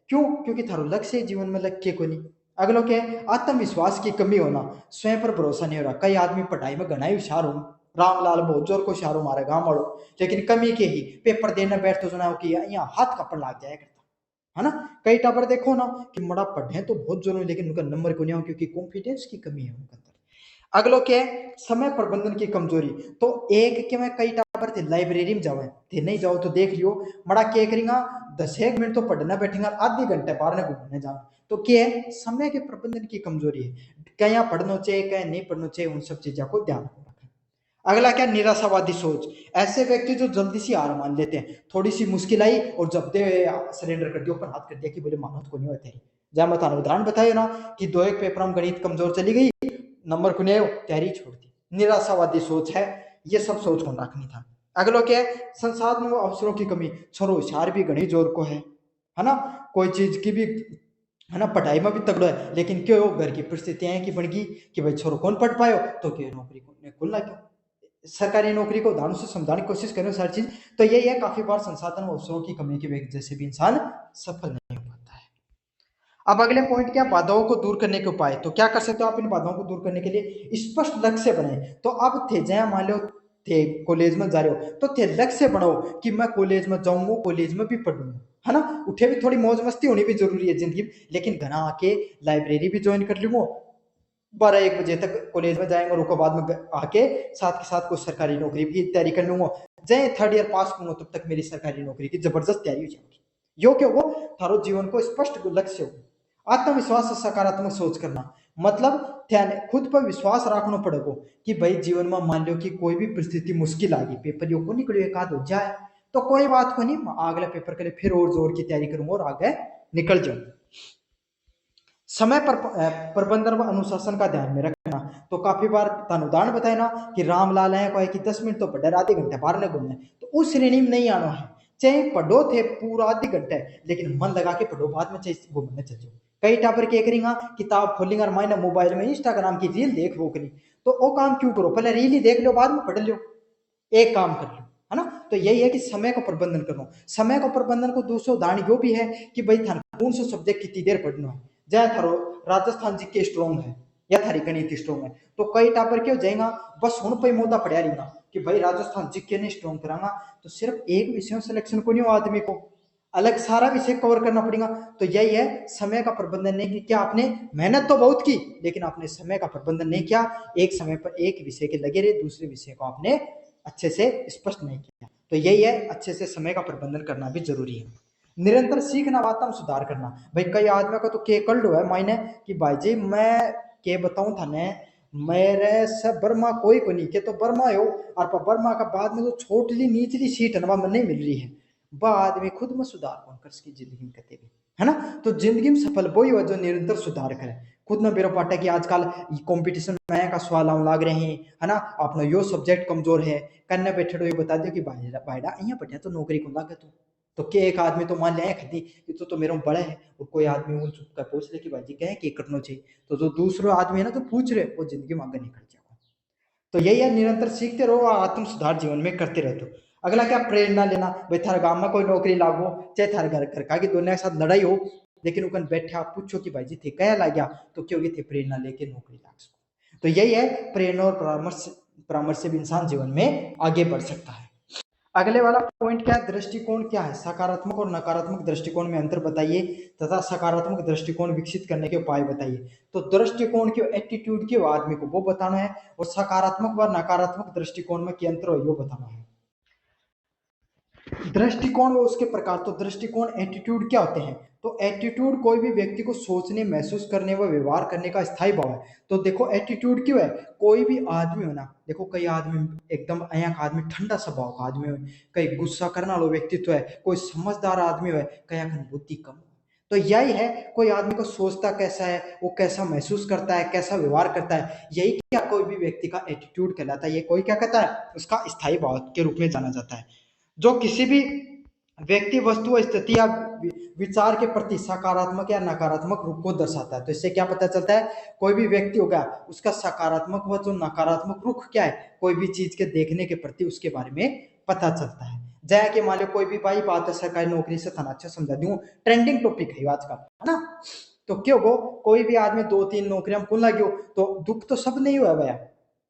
क्यों? क्योंकि थारो लक्ष्य जीवन में लग के को नहीं। अगलो क्या है? आत्मविश्वास की कमी होना, स्वयं पर भरोसा नहीं हो रहा। कई आदमी पढ़ाई में घना ही होशियार हो, रामलाल बहुत जोर को होशियार हो हमारे गांव वालों, लेकिन कमी के ही पेपर देने बैठ तो सुना कि यहाँ हाथ कपड़ लाग जाए करता है ना। कई टापर देखो ना कि मड़ा पढ़े तो बहुत जरूरी, लेकिन उनका नंबर को नहीं हो क्योंकि कॉन्फिडेंस की कमी है उनके अंदर। अगलो क्या है? समय प्रबंधन की कमजोरी। तो एक के मैं कई टापर थे लाइब्रेरी में जावे थे, नहीं जाओ तो देख लियो मड़ा क्या करेगा, 10 मिनट तो पढ़ना बैठेगा, आधे घंटे बाहर घूमने जाना। तो क्या है? समय के प्रबंधन की कमजोरी है। क्या पढ़ना चाहिए क्या नहीं पढ़ना चाहिए, उन सब चीजों को ध्यान रखना। अगला क्या? निराशावादी सोच। ऐसे व्यक्ति जो जल्दी सी हार मान लेते हैं, थोड़ी सी मुश्किल आई और जब दे सरेंडर कर दिया, ऊपर हाथ कर दिया कि बोले मानो को नहीं होते। जय मैं थाने उदाहरण बताया ना कि दो एक पेपर में गणित कमजोर चली गई, नंबर को नहीं तैयारी छोड़ दी। निराशावादी सोच है, ये सब सोच को रखनी था। अगलो क्या है? संसाधन व अवसरों की कमी। छोरो होशियार भी घनी जोर को है ना, कोई चीज की भी है ना, पढ़ाई में भी तगड़ो है, लेकिन क्यों घर की परिस्थितियां हैं कि बन गई कि भाई छोरो कौन पढ़ पायो, तो क्यों नौकरी को खुलना क्यों। सरकारी नौकरी को उदाहरण से समझाने की कोशिश करें सारी चीज। तो यही है, काफी बार संसाधन और अवसरों की कमी की वजह से भी इंसान सफल नहीं हो पाता है। अब अगले पॉइंट क्या? बाधाओं को दूर करने के उपाय। तो क्या कर सकते हो आप इन बाधाओं को दूर करने के लिए? स्पष्ट लक्ष्य बनाए। तो अब थे जया मान लो थे कॉलेज में जा रहे हो, तो थे लक्ष्य बनाओ कि मैं कॉलेज में जाऊंगा, कॉलेज में भी पढ़ूंगा, है ना। उठे भी थोड़ी मौज मस्ती होनी भी जरूरी है जिंदगी में, लेकिन घर आके लाइब्रेरी भी ज्वाइन कर लूंगा, 12-1 बजे तक कॉलेज में जाएंगे और उसके बाद में आके साथ के साथ कोई सरकारी नौकरी की तैयारी कर लूंगा। जय थर्ड ईयर पास करूंगा तब तक मेरी सरकारी नौकरी की जबरदस्त तैयारी हो जाएगी। यो क्यों हो? थारो जीवन को स्पष्ट लक्ष्य हो। आत्मविश्वास और सकारात्मक सोच करना, मतलब ध्यान खुद पर विश्वास रखना पड़ेगा कि भाई जीवन में मान लो कि कोई भी परिस्थिति मुश्किल आ गई, पेपर यो को निकलो एक आध हो जाए तो कोई बात को नहीं, अगले पेपर के लिए फिर और जोर की तैयारी करूंगा और आगे निकल जाऊंगा। समय पर प्रबंधन व अनुशासन का ध्यान में रखना। तो काफी बार उदाहरण बताए ना कि रामलाल है कोई कि 10 मिनट तो पढ़े, आधे घंटे बाहर ने घूमने, तो उस श्रेणी में नहीं आना है। चाहे पढ़ो थे पूरा आधे घंटे, लेकिन मन लगा के पढ़ो, बाद में चाहे घूमने चल जाओ। कई टापर क्या करेंगे, किताब खोलेंगे और मायने मोबाइल में इंस्टाग्राम की रील देख वो करी, तो वो काम क्यों करो, पहले रील ही देख लो बाद में पढ़ लो, एक काम कर लो, है ना। तो यही है कि समय का प्रबंधन करो। समय का प्रबंधन को दूसरा उदाहरण यो भी है कि भाई थान कौन सा सब्जेक्ट कितनी देर पढ़ना है। जय थारो राजस्थान जी के स्ट्रॉन्ग है या थारी गणित स्ट्रॉन्ग है, तो कई टापर क्यों जाएगा बस हूं पे मोदा पढ़िया रहेगा कि भाई राजस्थान जी के नहीं स्ट्रॉन्ग करांगा, तो सिर्फ एक विषय सिलेक्शन को नहीं हो, आदमी को अलग सारा विषय कवर करना पड़ेगा। तो यही है, समय का प्रबंधन नहीं किया आपने, मेहनत तो बहुत की लेकिन आपने समय का प्रबंधन नहीं किया, एक समय पर एक विषय के लगे रहे, दूसरे विषय को आपने अच्छे से स्पष्ट नहीं किया। तो यही है, अच्छे से समय का प्रबंधन करना भी जरूरी है। निरंतर सीखना, बात में सुधार करना। भाई कई आदमी का तो के कल्ड हुआ है मायने कि भाई जी मैं के बताऊं थाने, मेरे से बर्मा कोई को नहीं के, तो बर्मा हो और पर बर्मा का बाद में जो छोटली निचली सीट है ना वह नहीं मिल रही है, वह आदमी खुद में सुधार कौन कर सकी जिंदगी में कहते भी, है ना। तो जिंदगी में सफल वही हो जो निरंतर सुधार करे, खुद ना बेरो पाटा कि आजकल कंपटीशन में का सवाल आने लग रहे हैं, है ना, अपना यो सब्जेक्ट कमजोर है, कन्ने बैठे ये बता दियो कि भाईडा अहियां पढ़िया तो नौकरी को लागे तू। तो के एक आदमी तो मान लिया खदी कि तो मेरे बड़ा है, और कोई आदमी उन का पूछ ले कि भाई जी कहे कि करना चाहिए, तो जो दूसरा आदमी है ना तो पूछ रहे वो जिंदगी में आगे निकल जाएगा। तो यही है, निरंतर सीखते रहो और आत्म सुधार जीवन में करते रहते हो। अगला क्या, प्रेरणा लेना। भाई थारे गांव में कोई नौकरी लागो, चाहे थारे घर का की दुनिया के साथ लड़ाई हो, लेकिन उकन बैठे आप पूछो कि भाई जी थे क्या ला गया, तो क्योंकि थे प्रेरणा लेके नौकरी लाग सको। तो यही है, प्रेरणा और परामर्श परामर्श से भी इंसान जीवन में आगे बढ़ सकता है। अगले वाला पॉइंट क्या है, दृष्टिकोण क्या है, सकारात्मक और नकारात्मक दृष्टिकोण में अंतर बताइए तथा सकारात्मक दृष्टिकोण विकसित करने के उपाय बताइए। तो दृष्टिकोण के एटीट्यूड के आदमी को वो बताना है, और सकारात्मक व नकारात्मक दृष्टिकोण में क्या अंतर है वो बताना है। दृष्टिकोण व उसके प्रकार। तो दृष्टिकोण एटीट्यूड क्या होते हैं, तो एटीट्यूड कोई भी व्यक्ति को सोचने, महसूस करने व व्यवहार करने का स्थायी भाव है। तो देखो एटीट्यूड क्यों है, कोई भी आदमी हो ना, देखो कई आदमी एकदम अया का आदमी ठंडा स्वभाव का आदमी हो, कई गुस्सा करने वाला व्यक्तित्व है, कोई समझदार आदमी हो, कई बुद्धि कम। तो यही है, कोई आदमी को सोचता कैसा है, वो कैसा महसूस करता है, कैसा व्यवहार करता है, यही क्या कोई भी व्यक्ति का एटीट्यूड कहलाता है। ये कोई क्या कहता है, उसका स्थायी भाव के रूप में जाना जाता है। जो किसी भी व्यक्ति, वस्तु, स्थिति या विचार के प्रति सकारात्मक या नकारात्मक रूप को दर्शाता है। तो इससे क्या पता चलता है, कोई भी व्यक्ति होगा उसका सकारात्मक व जो नकारात्मक रुख क्या है, कोई भी चीज के देखने के प्रति उसके बारे में पता चलता है। जया कि मान लो कोई भी भाई बात है सरकारी नौकरी से थाना अच्छा समझा दूं, ट्रेंडिंग टॉपिक है आजकल, है ना। तो क्यों वो कोई भी आदमी 2-3 नौकरियां कौन लगी हो, तो दुख तो सब नहीं हुआ भैया,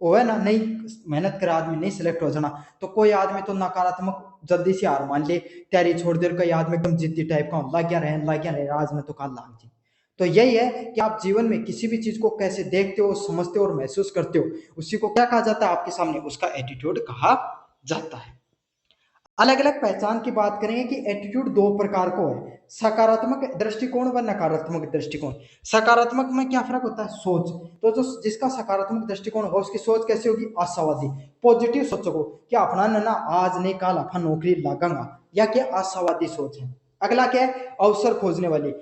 वो है ना, नहीं मेहनत कर आदमी नहीं सिलेक्ट हो जाना। तो कोई आदमी तो नकारात्मक जल्दी से हार मान ले, तैयारी छोड़ दे, कई आदमी एकदम जिद्दी टाइप का लग गया रहे आज में तो काल लाग जी। तो यही है कि आप जीवन में किसी भी चीज को कैसे देखते हो, समझते हो और महसूस करते हो, उसी को क्या कहा जाता है आपके सामने, उसका एटीट्यूड कहा जाता है। अलग अलग पहचान की बात करेंगे कि एटीट्यूड दो प्रकार को है, सकारात्मक दृष्टिकोण व नकारात्मक दृष्टिकोण। सकारात्मक में क्या फर्क होता है, सोच। तो जो जिसका सकारात्मक दृष्टिकोण होगा उसकी सोच कैसी होगी, आशावादी, पॉजिटिव सोचोगे कि अपना ना आज नहीं कल अपन नौकरी लगांगा, या क्या आशावादी सोच है। अगला क्या है, अवसर खोजने वाली,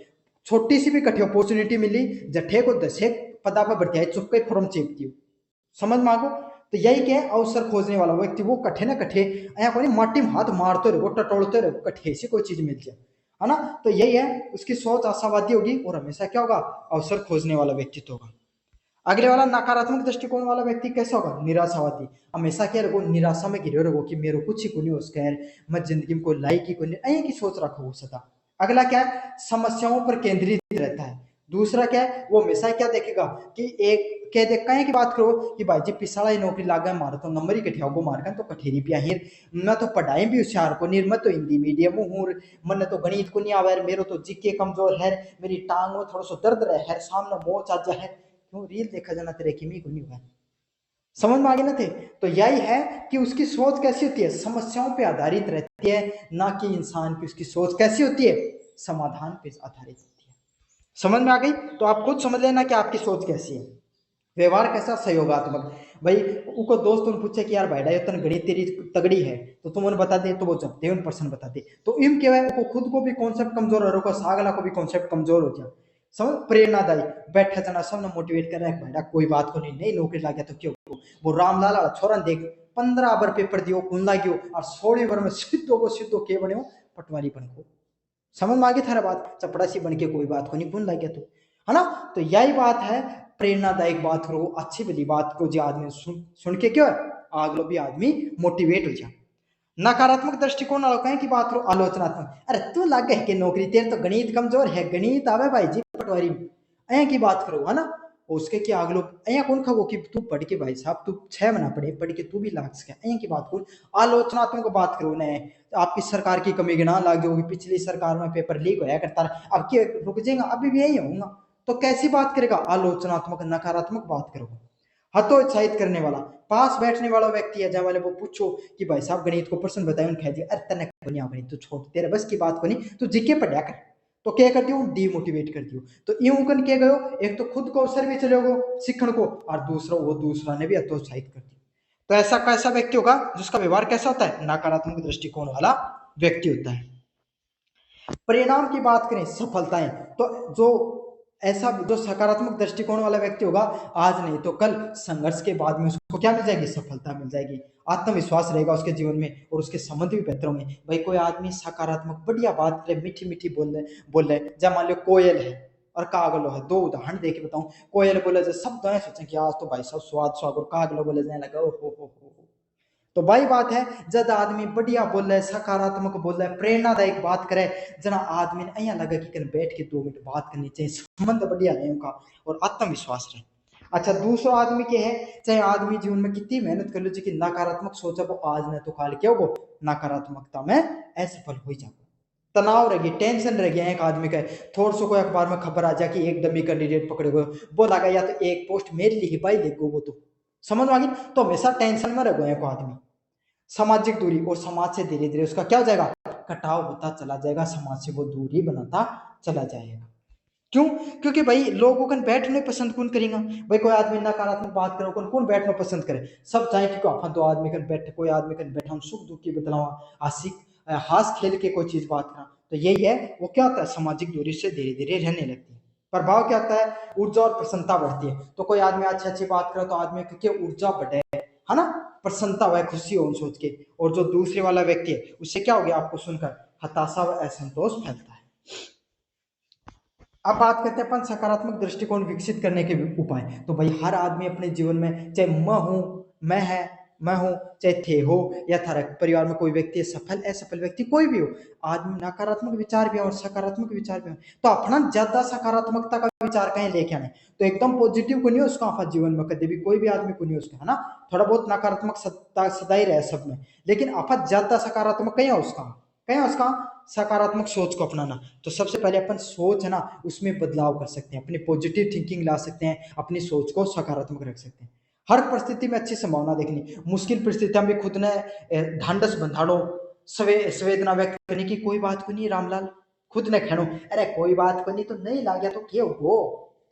छोटी सी भी कठी अपॉर्चुनिटी मिली, जठे को 10 पदा पर बढ़ती है, चुप के फॉर्म चेपती हो, समझ मांगो। तो यही क्या है, अवसर खोजने वाला व्यक्ति, वो कठे ना कठे ऐ कोई माटी में हाथ मारते रहो, टटोलते रहो, कठे से कोई चीज मिल जाए, है ना। तो यही है, उसकी सोच आशावादी होगी और हमेशा क्या होगा, अवसर खोजने वाला व्यक्तित्व होगा। अगले वाला नकारात्मक दृष्टिकोण वाला व्यक्ति कैसा होगा, निराशावादी, हमेशा क्या रहो, निराशा में घिरे रहो कि मेरे कुछ ही को नहीं हो सका, मैं जिंदगी में कोई लाइक ही को नहीं, की सोच रखो सदा। अगला क्या है, समस्याओं पर केंद्रित रहता है। दूसरा क्या है, वो हमेशा क्या देखेगा कि एक कह दे कहीं की बात करो कि भाई जी पिछाड़ा ही नौकरी लाग गए, मारा तो नंबर ही कठिया को मार तो कठेरी पिया हिर, मैं तो पढ़ाई भी होशियार को नहीं, मैं तो हिंदी मीडियम हूँ, मन तो गणित को नहीं आवे, मेरे तो जीके कमजोर है, मेरी टांग में थोड़ा सा दर्द रहे है, सामने मोच आ जाए, क्यों रील देखा जाना तेरे किमी को नहीं हुआ, समझ में आगे ना थे। तो यही है कि उसकी सोच कैसी होती है, समस्याओं पे आधारित रहती है, ना कि इंसान की उसकी सोच कैसी होती है, समाधान पे आधारित होती है। समझ में आ गई, तो आप खुद समझ लेना कि आपकी सोच कैसी है। व्यवहार कैसा, सहयोगात्मक, भाई उनको दोस्त उन पूछे कि यार भाईडा ये तन गणित तेरी तगड़ी है, तो तुम उन्हें बता दे, तो वो जब दे उन पर्सन बता दे, तो इम क्या है, खुद को भी कॉन्सेप्ट कमजोर हो, सागला को भी कॉन्सेप्ट कमजोर हो जाए। समझ, प्रेरणादायी, बैठा जाना सब ने मोटिवेट कर रहा है, भाईडा कोई बात को नहीं, नहीं नौकरी लग गया तो क्यों, वो रामलाल वाला छोरा देख 15 बार पेपर दियो कौन लागियो, और 16 बार में सीधो को सीधो के बने पटवारी बन को, समझ में आ गई थारा बात, चपड़ासी बन के कोई बात को नहीं कौन लग गया, तो है ना। तो यही बात है, प्रेरणादायक बात करो, अच्छी वाली बात को जो आदमी सुन के क्यों आगलो भी आदमी मोटिवेट हो जाए। नकारात्मक दृष्टिकोण वालों कहें की बात करो, आलोचनात्मक, अरे तू लग है कि नौकरी तेरे तो गणित कमजोर है, गणित आवे भाई जी पटवारी ऐ की बात करो, है ना। उसके क्या अगलो ऐ कौन खबो कि तू पढ़ के भाई साहब तू 6 महीना पढ़ के तू भी लाग सके, ऐ की बात करो। आलोचनात्मक बात करो ने, आपकी सरकार की कमी गिना लागे होगी, पिछली सरकार में पेपर लीक होया करता रहा, अब क्या रुक जाएगा, अभी भी यही होगा, तो कैसी बात करेगा, आलोचनात्मक नकारात्मक बात करोगे। हतोत्साहित करने वाला, पास बैठने वाला व्यक्ति है, जहाँ वाले वो पूछो कि भाई साहब गणित को प्रश्न बताए, उन्हें कह दिया अरे तने नहीं आ गणित, तू छोड़ तेरे बस की बात को नहीं, तू जीके पढ़ा कर, तो क्या कर दियो, डीमोटिवेट कर दियो। तो यूं कन क्या गयो, एक तो खुद को अवसर भी चले गो सीखण को, और दूसरा ने भी हतोत्साहित कर दिया। तो ऐसा कैसा व्यक्ति होगा जिसका व्यवहार कैसा होता है, नकारात्मक दृष्टिकोण वाला व्यक्ति होता है। परिणाम की बात करें, सफलताएं, तो जो ऐसा जो सकारात्मक दृष्टिकोण वाला व्यक्ति होगा, आज नहीं तो कल संघर्ष के बाद में उसको क्या मिल जाएगी, सफलता मिल जाएगी, आत्मविश्वास रहेगा उसके जीवन में और उसके संबंध भी बेहतर होंगे। भाई कोई आदमी सकारात्मक बढ़िया बात करे, मीठी मीठी बोल रहे, जब मान लो कोयल है और कागलो है, दो उदाहरण देके बताऊं। कोयल बोले जो सब तो सोचे कि आज तो भाई साहब स्वाद स्वाद, और कागलो बोले जाने लगा ओ हो। तो भाई बात है, जब आदमी बढ़िया बोल रहा है, सकारात्मक बोल रहा है, प्रेरणादायक बात करे, जना आदमी ने अं लगा कि बैठ के 2 मिनट बात करनी चाहिए, संबंध बढ़िया रहे उनका और आत्मविश्वास रहे। अच्छा, दूसरा आदमी के है, चाहे आदमी जीवन में कितनी मेहनत कर लो, जी नकारात्मक सोचा वो आज न तो काल क्या वो नकारात्मकता में असफल हो जाओ, तनाव रहेगी, टेंशन रह गया एक आदमी का, थोड़ा सा कोई अखबार में खबर आ जाए कि एक डमी कैंडिडेट पकड़े गए, वो लगा या तो एक पोस्ट मेरी लिखी भाई देखो, वो तो समझ में आ गई, तो हमेशा टेंशन में रह गए एक आदमी। सामाजिक दूरी, और समाज से धीरे धीरे उसका क्या हो जाएगा, कटाव होता चला जाएगा, समाज से वो दूरी बनाता चला जाएगा। क्यों? क्योंकि भाई लोगों को बैठने पसंद कौन करेगा, भाई कोई आदमी नकारात्मक बात करो कौन कौन बैठना पसंद करे, सब चाहे कि अपन दो आदमी कर बैठे, कोई आदमी कर बैठा हम सुख दुख की बतलावा, आशिक हास खेल के कोई चीज बात करा, तो यही है वो क्या होता है, सामाजिक दूरी से धीरे धीरे रहने लगती है। प्रभाव क्या होता है, ऊर्जा और प्रसन्नता बढ़ती है, तो कोई आदमी अच्छी अच्छी बात करे तो आदमी की ऊर्जा बढ़े, है ना, प्रसन्नता हो, खुशी हो सोच के, और जो दूसरे वाला व्यक्ति है उससे क्या हो गया, आपको सुनकर हताशा व असंतोष फैलता है। अब बात करते हैं अपन सकारात्मक दृष्टिकोण विकसित करने के उपाय। तो भाई हर आदमी अपने जीवन में, चाहे मैं हूं, मैं हूं, चाहे थे हो, या थारा परिवार में कोई व्यक्ति है, सफल असफल व्यक्ति कोई भी हो, आदमी नकारात्मक विचार भी हो और सकारात्मक विचार भी हो, तो अपना ज्यादा सकारात्मकता का विचार कहीं लेके आने, तो एकदम पॉजिटिव को नहीं उसका आप जीवन में कभी भी, कोई भी आदमी को नहीं उसका, है ना, थोड़ा बहुत नकारात्मक सदा ही रहे सब में, लेकिन आप ज्यादा सकारात्मक कहीं है उसका सकारात्मक सोच को अपनाना। तो सबसे पहले अपन सोच है ना उसमें बदलाव कर सकते हैं, अपनी पॉजिटिव थिंकिंग ला सकते हैं, अपनी सोच को सकारात्मक रख सकते हैं, हर परिस्थिति में अच्छी संभावना देखनी, मुश्किल परिस्थितियां भी खुद ने ढांढस बंधाड़ो, संवेदना व्यक्त करने की, कोई बात को नहीं रामलाल, खुद ने कहनो अरे कोई बात को नहीं, तो नहीं लाग गया तो क्यों हो,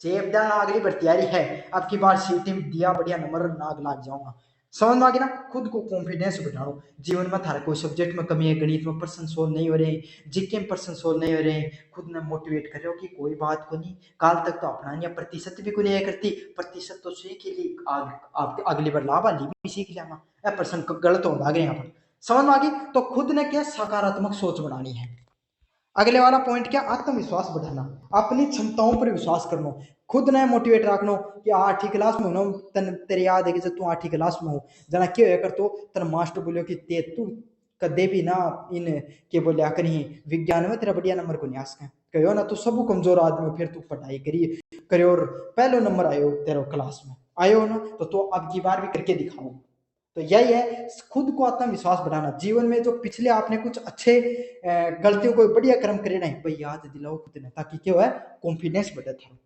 चेपदा अगली बार तैयारी है, अब की बार सीटी में दिया बढ़िया नंबर नाग लाग जाऊंगा, समझ में आ गया ना, खुद को कॉन्फिडेंस बढ़ाओ। जीवन में थारा कोई सब्जेक्ट में कमी है, गणित में प्रश्न सोल्व नहीं हो रहे, जीके में प्रश्न सोल्व नहीं हो रहे, खुद ने मोटिवेट कर रहे हो कि कोई बात को नहीं, काल तक तो अपना या प्रतिशत भी कोई नहीं करती, प्रतिशत तो सीख ली, आप अगली बार लाभ ली भी सीख लिया, प्रश्न गलत हो गए यहाँ पर, समझ में आ गई। तो खुद ने क्या सकारात्मक सोच बनानी है। अगले वाला पॉइंट क्या, आत्मविश्वास बढ़ाना, अपनी क्षमताओं पर विश्वास करना, खुद ने मोटिवेट रखना कि 8वीं क्लास में हो तन तेरे याद है कि जब तू 8वीं क्लास में हो जना क्यों है कर, तो तेरा मास्टर बोलियो कि ते तू कदे भी ना इन के बोलिया करी विज्ञान में तेरा बढ़िया नंबर को नहीं आसका कहो ना, तू सब कमजोर आदमी फिर तू पढ़ाई करी करे और पहलो नंबर आयो तेरा क्लास में आयो ना, तो तू अब की बार भी करके दिखाओ। तो यही है खुद को आत्मविश्वास बढ़ाना, जीवन में जो पिछले आपने कुछ अच्छे गलतियों को बढ़िया कर्म करे नहीं भाई याद दिलाओ खुद ने, ताकि क्या है कॉन्फिडेंस बढ़े था।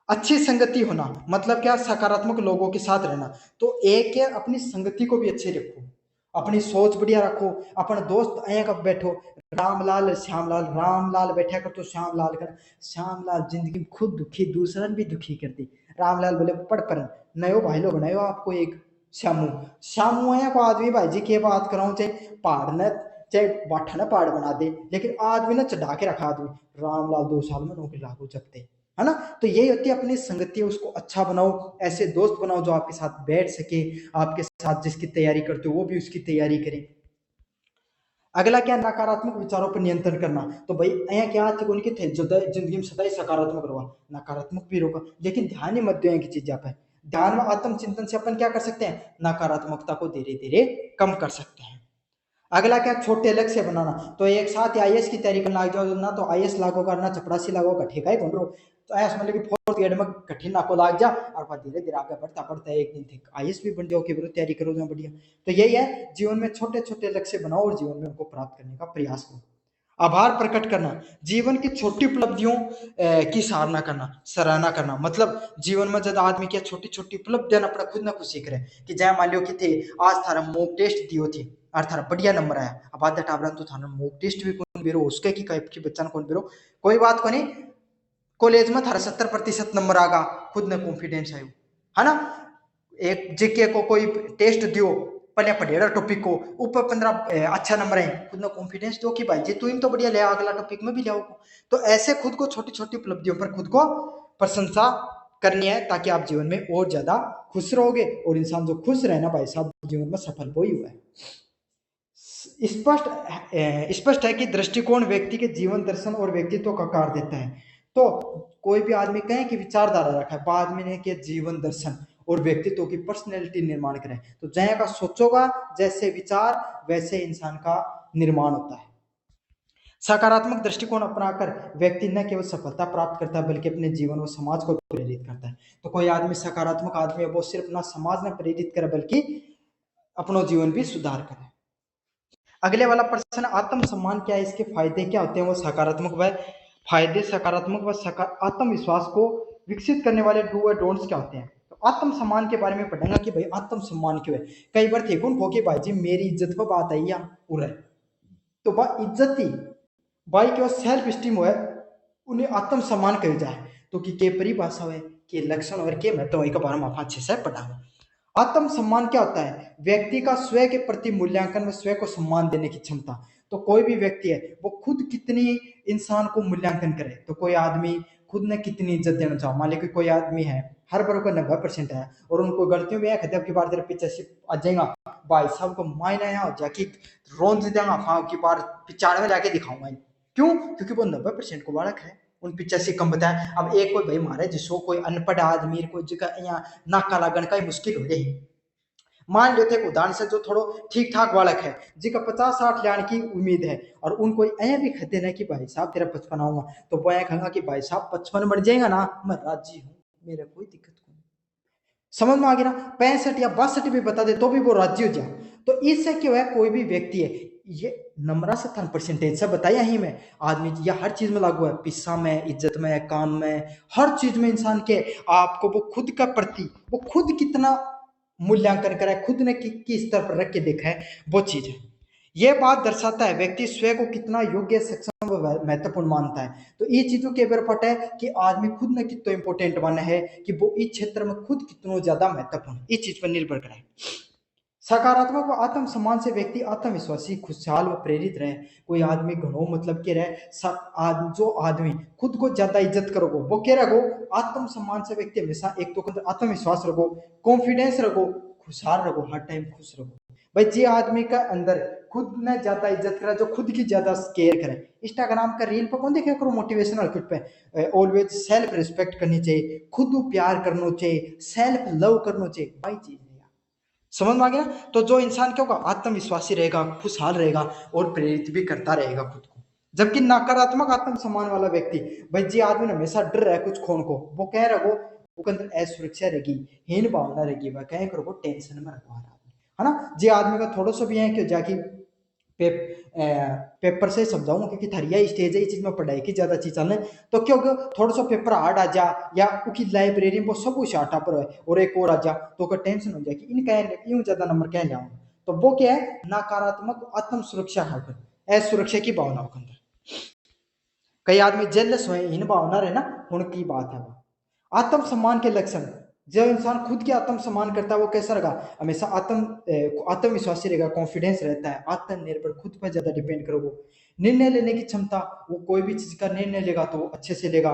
अच्छी संगति होना मतलब क्या, सकारात्मक लोगों के साथ रहना, तो एक है अपनी संगति को भी अच्छे रखो, अपनी सोच बढ़िया रखो, अपने दोस्त आया कब बैठो, रामलाल श्यामलाल, रामलाल बैठा कर तो श्यामलाल कर, श्यामलाल जिंदगी में खुद दुखी दूसरा भी दुखी करती, रामलाल बोले पढ़ पर नयो भाई लोग बनायो आपको एक श्यामू, श्यामू आया को आदमी भाई जी के बात कराऊं, चाहे पहाड़ न चाहे बाठा न पहाड़ बना दे, लेकिन आदमी ने चढ़ा के रखा आदमी, रामलाल 2 साल में नौकरी लागू जबते, है ना। तो यही होती है अपनी संगति, उसको अच्छा बनाओ, ऐसे दोस्त बनाओ जो आपके साथ बैठ सके, आपके साथ जिसकी तैयारी करते हो वो भी उसकी तैयारी करें। अगला क्या, नकारात्मक विचारों पर नियंत्रण करना, तो भाई अया क्या थे उनके थे जो जिंदगी में सदा ही सकारात्मक रहा, नकारात्मक भी रोका, लेकिन ध्यान ही मत दो की चीज आप है, ध्यान में आत्मचिंतन से अपन क्या कर सकते हैं, नकारात्मकता को धीरे धीरे कम कर सकते हैं। अगला क्या, छोटे लक्ष्य बनाना, तो एक साथ आईएएस की तैयारी करना लग जाओ ना, तो आईएएस लागू करना चपरासी लागू का ठेका ही बन रो, तो ऐसा मतलब कि 4th ग्रेड में कठिन ना को लाग जा, और धीरे धीरे आगे बढ़ता बढ़ता एक दिन तक आईएएस भी बन जाओ कि तैयारी करो ना बढ़िया। तो यही है, जीवन में छोटे छोटे लक्ष्य बनाओ और जीवन में उनको प्राप्त करने का प्रयास करो। आभार प्रकट करना, जीवन की छोटी उपलब्धियों की सराहना करना, मतलब जीवन में जब आदमी की छोटी छोटी उपलब्धियां अपना खुद ना खुशी करे, कि जय मान लो कि थे आज थारा मॉक टेस्ट दियो थे और थारा बढ़िया नंबर आया, अब आधा टाबरा तो थारा मॉक टेस्ट भी कौन बेरो उसके की बच्चा कौन बेरो, कोई बात को नहीं, कॉलेज में थारा 70% नंबर आगा, खुद ने कॉन्फिडेंस आयो, है ना, एक जीके को कोई टेस्ट दियो पहले पढ़ेड़ा टॉपिक को ऊपर 15 अच्छा नंबर है, खुद में कॉन्फिडेंस दो कि भाई जी तू इन तो बढ़िया ले, अगला टॉपिक में भी ले आओ। तो ऐसे खुद को छोटी छोटी उपलब्धियों पर खुद को प्रशंसा करनी है, ताकि आप जीवन में और ज्यादा खुश रहोगे। और इंसान जो खुश रहे ना भाई साहब, जीवन में सफल हो ही हुआ है। स्पष्ट है कि दृष्टिकोण व्यक्ति के जीवन दर्शन और व्यक्तित्व का आकार देता है। तो कोई भी आदमी कहे कि विचारधारा रखा है, बाद में ने के जीवन दर्शन और व्यक्तित्व की पर्सनैलिटी निर्माण करें। तो जय का सोचोगा जैसे विचार वैसे इंसान का निर्माण होता है। सकारात्मक दृष्टिकोण अपनाकर व्यक्ति न केवल सफलता प्राप्त करता है बल्कि अपने जीवन और समाज को प्रेरित करता है। तो कोई आदमी सकारात्मक आदमी है, वो सिर्फ ना समाज में प्रेरित करे बल्कि अपना जीवन भी सुधार करे। अगले वाला प्रश्न, आत्मसम्मान क्या है, इसके फायदे क्या होते हैं, वो सकारात्मक व फायदे सकारात्मक व आत्मविश्वास को विकसित करने वाले डू और डोंट्स क्या होते हैं। तो आत्मसम्मान के बारे में पढ़ेंगे कि भाई आत्मसम्मान क्यों है। कई बार थे कौन कि भाई जी मेरी इज्जत पर बात आई या उरे, तो वह इज्जत ही भाई के सेल्फ स्टीम है, उन्हें आत्मसम्मान कही जाए। तो कि के परिभाषा है, के लक्षण और के महत्व के बारे में आप अच्छे से पढ़ा। आत्मसम्मान क्या होता है, व्यक्ति का स्वयं के प्रति मूल्यांकन में स्वयं को सम्मान देने की क्षमता। तो कोई भी व्यक्ति है वो खुद कितनी इंसान को मूल्यांकन करे। तो कोई आदमी खुद ने कितनी इज्जत देना चाहो, मान लीजिए कोई आदमी है हर बार को 90% है और उनको गलतियों में खत्म की बार तेरे पीछे से आ जाएगा भाई साहब को मायना यहाँ जाके रोन से देगा फाव की बार 95 जाके दिखाऊंगा। क्यों? क्योंकि वो 90% को बालक है, उन पीछे से कम बताया। अब एक कोई भाई मारे जिसको कोई अनपढ़ आदमी कोई जगह यहाँ नाका लागण का ही मुश्किल हो जाए। मान लेते हैं उदाहरण से जो थोड़ो ठीक ठाक बालक है जिसका 50-60 लाने की उम्मीद है और उनको ऐ भी कहते ना कि भाई साहब तेरा 55 आऊंगा, तो वो कहेगा कि भाई साहब 55 बढ़ जाएगा ना मैं राजी हूँ, मेरा कोई दिक्कत नहीं। समझ में आ गया ना? 65 या 62 भी बता दे तो भी वो राजी हो जाए। तो इससे क्या है, कोई भी व्यक्ति है ये नंबरा से थन परसेंटेज से बताया ही मैं आदमी या हर चीज में लागू है, पिस्सा में, इज्जत में, काम में, हर चीज में इंसान के आपको वो खुद का प्रति वो खुद कितना मूल्यांकन करा है, खुद ने किस स्तर पर रख के देखा है, वो चीज है। यह बात दर्शाता है व्यक्ति स्वयं को कितना योग्य, सक्षम व महत्वपूर्ण मानता है। तो ये चीजों के ऊपर है कि आदमी खुद ने कितना इंपोर्टेंट माना है कि वो इस क्षेत्र में खुद कितना ज्यादा महत्वपूर्ण, इस चीज पर निर्भर करे। सकारात्मक व आत्मसम्मान से व्यक्ति आत्मविश्वासी, खुशहाल व प्रेरित रहे। कोई आदमी घणो मतलब के रहे जो आदमी खुद को ज्यादा इज्जत करोगे वो क्या रखो, आत्मसम्मान से व्यक्ति हमेशा एक तो आत्मविश्वास रखो, कॉन्फिडेंस रखो, खुशहाल रखो, हर टाइम खुश रखो। भाई जी आदमी का अंदर खुद ने ज्यादा इज्जत करे, जो खुद की ज्यादा केयर करे। इंस्टाग्राम का रील पर कौन देखा करो मोटिवेशनल खुद पे, ऑलवेज सेल्फ रिस्पेक्ट करनी चाहिए, खुद को प्यार करना चाहिए, सेल्फ लव करना चाहिए। भाई चीज समझ में आ गया। तो जो इंसान क्या होगा, आत्मविश्वासी रहेगा, खुशहाल रहेगा और प्रेरित भी करता रहेगा खुद को। जबकि नकारात्मक आत्मसम्मान वाला व्यक्ति, भाई जी आदमी हमेशा डर रहा है कुछ खोन को, वो कह रहा वो के अंदर असुरक्षा रहेगी, हीन भावना रहेगी, वह कह करो टेंशन में रखवा रहा है ना। जी आदमी का थोड़ा सा भी है कि जाके पेपर से समझाऊंगा क्योंकि थरिया स्टेज है इस चीज में पढ़ाई की ज्यादा चीज चलने। तो क्योंकि थोड़ा सा पेपर हार्ड आ जा या उनकी लाइब्रेरी में वो सब कुछ आटा पर है और एक और आ जा तो टेंशन हो जाए कि इनका यूं ज्यादा नंबर कह जाऊंगा। तो वो क्या है, नकारात्मक आत्म सुरक्षा है, असुरक्षा की भावना के अंदर। कई आदमी जेलस हुए इन भावना रहे ना, उनकी बात है। आत्मसम्मान के लक्षण, जब इंसान खुद के आत्मसम्मान करता है वो कैसा रहेगा, हमेशा आत्मविश्वासी रहेगा, कॉन्फिडेंस रहता है, आत्मनिर्भर, खुद पर ज्यादा डिपेंड करोगे। निर्णय लेने की क्षमता, वो कोई भी चीज का निर्णय लेगा तो वो अच्छे से लेगा।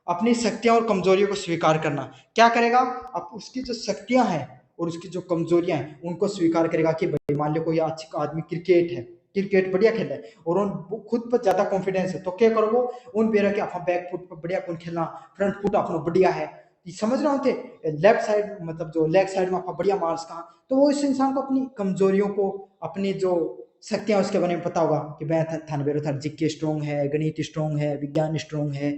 अपनी शक्तियां और कमजोरियों को स्वीकार करना, क्या करेगा, अब उसकी जो शक्तियां हैं और उसकी जो कमजोरियां हैं उनको स्वीकार करेगा। कि भाई मान लो कोई अच्छा आदमी क्रिकेट है, क्रिकेट बढ़िया खेल है और उन खुद पर ज्यादा कॉन्फिडेंस है, तो क्या करो उन बेरा के अपना बैक फुट पर बढ़िया कौन खेलना, फ्रंट फुट अपना बढ़िया है, समझ रहे होते, लेफ्ट साइड मतलब जो लेग साइड में आपका बढ़िया मार्क्स कहा। तो वो इस इंसान को अपनी कमजोरियों को, अपनी जो शक्तियां उसके बारे में पता होगा कि मैं थान बेरो था जिक्के स्ट्रॉन्ग है, गणित स्ट्रॉन्ग है, विज्ञान स्ट्रॉन्ग है,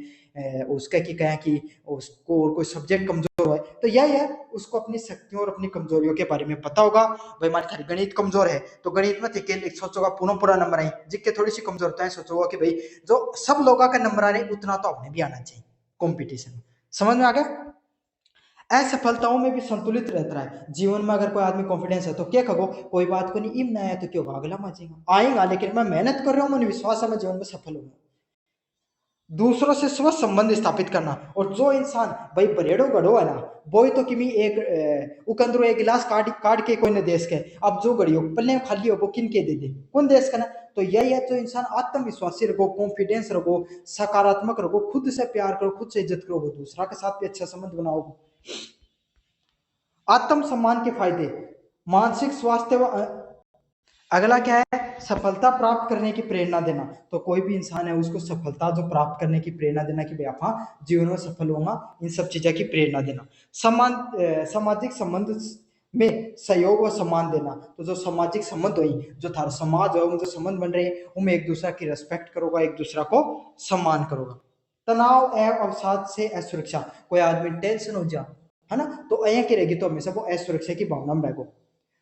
उसका की कहें कि उसको और कोई सब्जेक्ट कमजोर है तो यही है, उसको अपनी शक्तियों और अपनी कमजोरियों के बारे में पता होगा। भाई मान थारी गणित कमजोर है तो गणित में थे सोचोगा पूरा नंबर आई, जिसके थोड़ी सी कमजोरता है सोचोगा कि भाई जो सब लोगों का नंबर आ रहे उतना तो अपने भी आना चाहिए कॉम्पिटिशन। समझ में आ गया। असफलताओं में भी संतुलित रहता है। जीवन में अगर कोई आदमी कॉन्फिडेंस है तो क्या कहो, कोई बात को नहीं इम ना आया तो क्यों, अगला मचेगा आएगा, लेकिन मैं मेहनत कर रहा हूँ, मैंने विश्वास है मैं जीवन में सफल होगा। दूसरों से स्वस्थ संबंध स्थापित करना। और जो इंसान भाई बरेड़ो गड़ो है ना, वो ही तो किमी एक उकंदरो एक गिलास काट काट के कोई न देश के, अब जो गड़ियो पल्ले में खाली हो वो किन के दे दे, कौन देश का ना। तो यही है, जो इंसान आत्मविश्वासी रखो, कॉन्फिडेंस रखो, सकारात्मक रखो, खुद से प्यार करो, खुद से इज्जत करो, वो दूसरा के साथ भी अच्छा संबंध बनाओ। आत्म सम्मान के फायदे, मानसिक स्वास्थ्य व अगला क्या है, सफलता प्राप्त करने की प्रेरणा देना। तो कोई भी इंसान है उसको सफलता जो प्राप्त करने की प्रेरणा देना कि भाई आप हाँ जीवन में सफल होगा, इन सब चीज़ों की प्रेरणा देना। समान सामाजिक संबंध में सहयोग व सम्मान देना। तो जो सामाजिक संबंध हुई, जो थारा समाज हो, जो संबंध बन रहे हैं उनमें एक दूसरा की रेस्पेक्ट करोगा, एक दूसरा को सम्मान करोगा। तनाव एवं अवसाद से असुरक्षा, कोई आदमी टेंशन हो जा है ना, तो अया की रहेगी तो हमेशा वो असुरक्षा की भावना में रहेगा।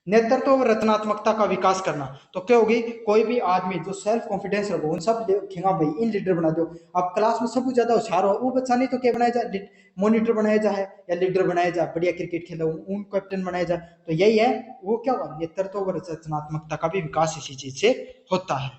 नेतृत्व और रचनात्मकता का विकास करना, तो क्या होगी, कोई भी आदमी जो सेल्फ कॉन्फिडेंस रखो, उन सब देखेगा भाई इन लीडर बना दो। अब क्लास में सबसे ज्यादा होशियार हो वो बच्चा नहीं तो क्या बनाया जाए, मॉनिटर बनाया जाए या लीडर बनाया जाए, बढ़िया क्रिकेट खेला उन कैप्टन बनाया जाए। तो यही है, वो क्या होगा, नेतृत्व और रचनात्मकता का भी विकास इसी चीज से होता है।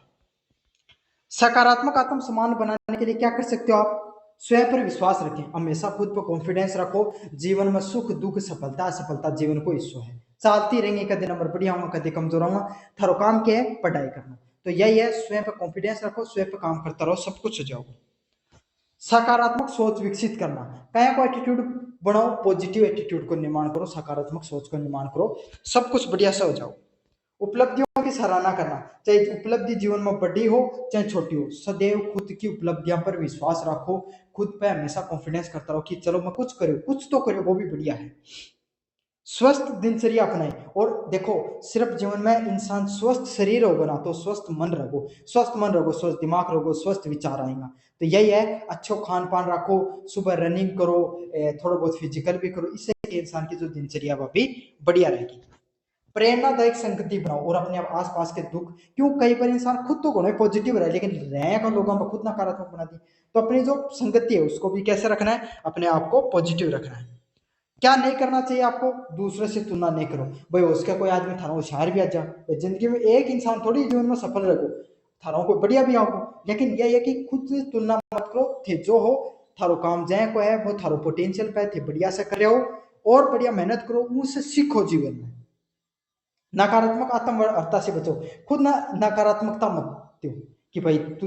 सकारात्मक आत्म सम्मान बनाने के लिए क्या कर सकते हो आप, स्वयं पर विश्वास रखें, हमेशा खुद पर कॉन्फिडेंस रखो। जीवन में सुख दुख सफलता असफलता जीवन को हिस्सों है, चलती रहेंगे, कदे नंबर बढ़िया होगा कदे कमजोर होगा, थारो काम क्या है, पढ़ाई करना। तो यही है, स्वयं पर कॉन्फिडेंस रखो, स्वयं पर काम करता रहो, सब कुछ हो जाओगे। सकारात्मक सोच विकसित करना, कया को एटीट्यूड बनाओ, पॉजिटिव एटीट्यूड को निर्माण करो, सकारात्मक सोच को निर्माण करो, सब कुछ बढ़िया से हो जाओ। उपलब्धियों की सराहना करना, चाहे उपलब्धि जीवन में बड़ी हो चाहे छोटी हो, सदैव खुद की उपलब्धियों पर विश्वास रखो, खुद पे हमेशा कॉन्फिडेंस करता रहो कि चलो मैं कुछ करूँ, कुछ तो करूँ, वो भी बढ़िया है। स्वस्थ दिनचर्या अपनाए, और देखो सिर्फ जीवन में इंसान स्वस्थ शरीर होगा ना तो स्वस्थ मन रखो, स्वस्थ मन रखो, स्वस्थ दिमाग रखो, स्वस्थ विचार आएगा। तो यही है, अच्छो खान पान रखो, सुबह रनिंग करो, थोड़ा बहुत फिजिकल भी करो, इससे इंसान की जो दिनचर्या वो भी बढ़िया रहेगी। प्रेरणादायक संगति बनाओ, और अपने आसपास के दुख, क्यों कई बार इंसान खुद तो घणो पॉजिटिव रहे लेकिन रहे का लोगों में खुद नकारात्मक बना दी। तो अपनी जो संगति है उसको भी कैसे रखना है, अपने आप को पॉजिटिव रखना है। क्या नहीं करना चाहिए आपको, दूसरे से तुलना नहीं करो, भाई उसका कोई आदमी थारा होशियार भी आ जा, जिंदगी में एक इंसान थोड़ी जीवन में सफल रहो, थारा को बढ़िया भी आओ, लेकिन यह है कि खुद से तुलना मत करो, थे जो हो थारो काम जय को है वो थारो पोटेंशियल पे थे बढ़िया से करे हो, और बढ़िया मेहनत करो, उनसे सीखो जीवन में। नकारात्मक आत्मवार्ता से बचो, खुद ना नकारात्मकता मत दो कि भाई तू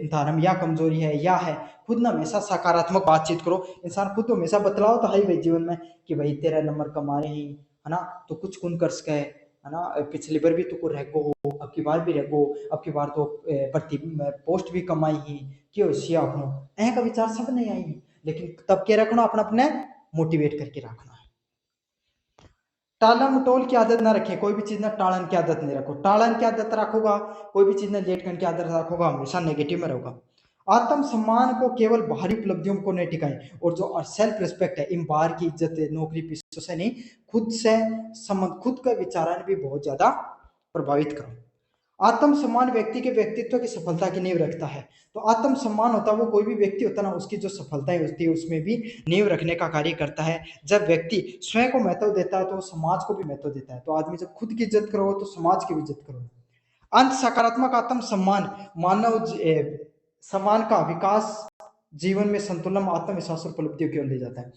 धर्म या कमजोरी है या है, खुद ना हमेशा सकारात्मक बातचीत करो, इंसान खुद तो हमेशा बतलाओ तो है ही भाई जीवन में कि भाई तेरा नंबर कमाए ही है ना, तो कुछ कुन कर सके है ना, पिछली बार भी तू रहो हो, अब की बार भी रहो, अब की बार तो भर्ती पोस्ट भी कमाई ही क्यों सिया अपनो, ऐ का विचार सब नहीं आई, लेकिन तब क्या रखना, अपना अपने मोटिवेट करके रखना है। टालम मटोल की आदत ना रखें, कोई भी चीज ना टालन की आदत नहीं रखो, टालन की आदत रखोगा, कोई भी चीज ना लेट करने की आदत रखोगा, हमेशा नेगेटिव में रहोगा। आत्म सम्मान को केवल बाहरी उपलब्धियों को नहीं टिकाएं, और जो सेल्फ रिस्पेक्ट है, इन बाहर की इज्जत है, नौकरी पेशों से नहीं, खुद से संबंध, खुद का विचारण भी बहुत ज्यादा प्रभावित करो। आत्म सम्मान व्यक्ति के व्यक्तित्व की सफलता की नींव रखता है। तो आत्म सम्मान होता है, वो कोई भी व्यक्ति होता है ना, उसकी जो सफलताएं होती है उसमें भी नींव रखने का कार्य करता है। जब व्यक्ति स्वयं को महत्व देता है तो समाज को भी महत्व देता है। तो आदमी जब खुद की इज्जत करो तो समाज की भी इज्जत करो। अंत, सकारात्मक आत्म सम्मान मानव सम्मान का विकास जीवन में संतुलन, आत्मविश्वास और उपलब्धियों की ओर ले जाता है।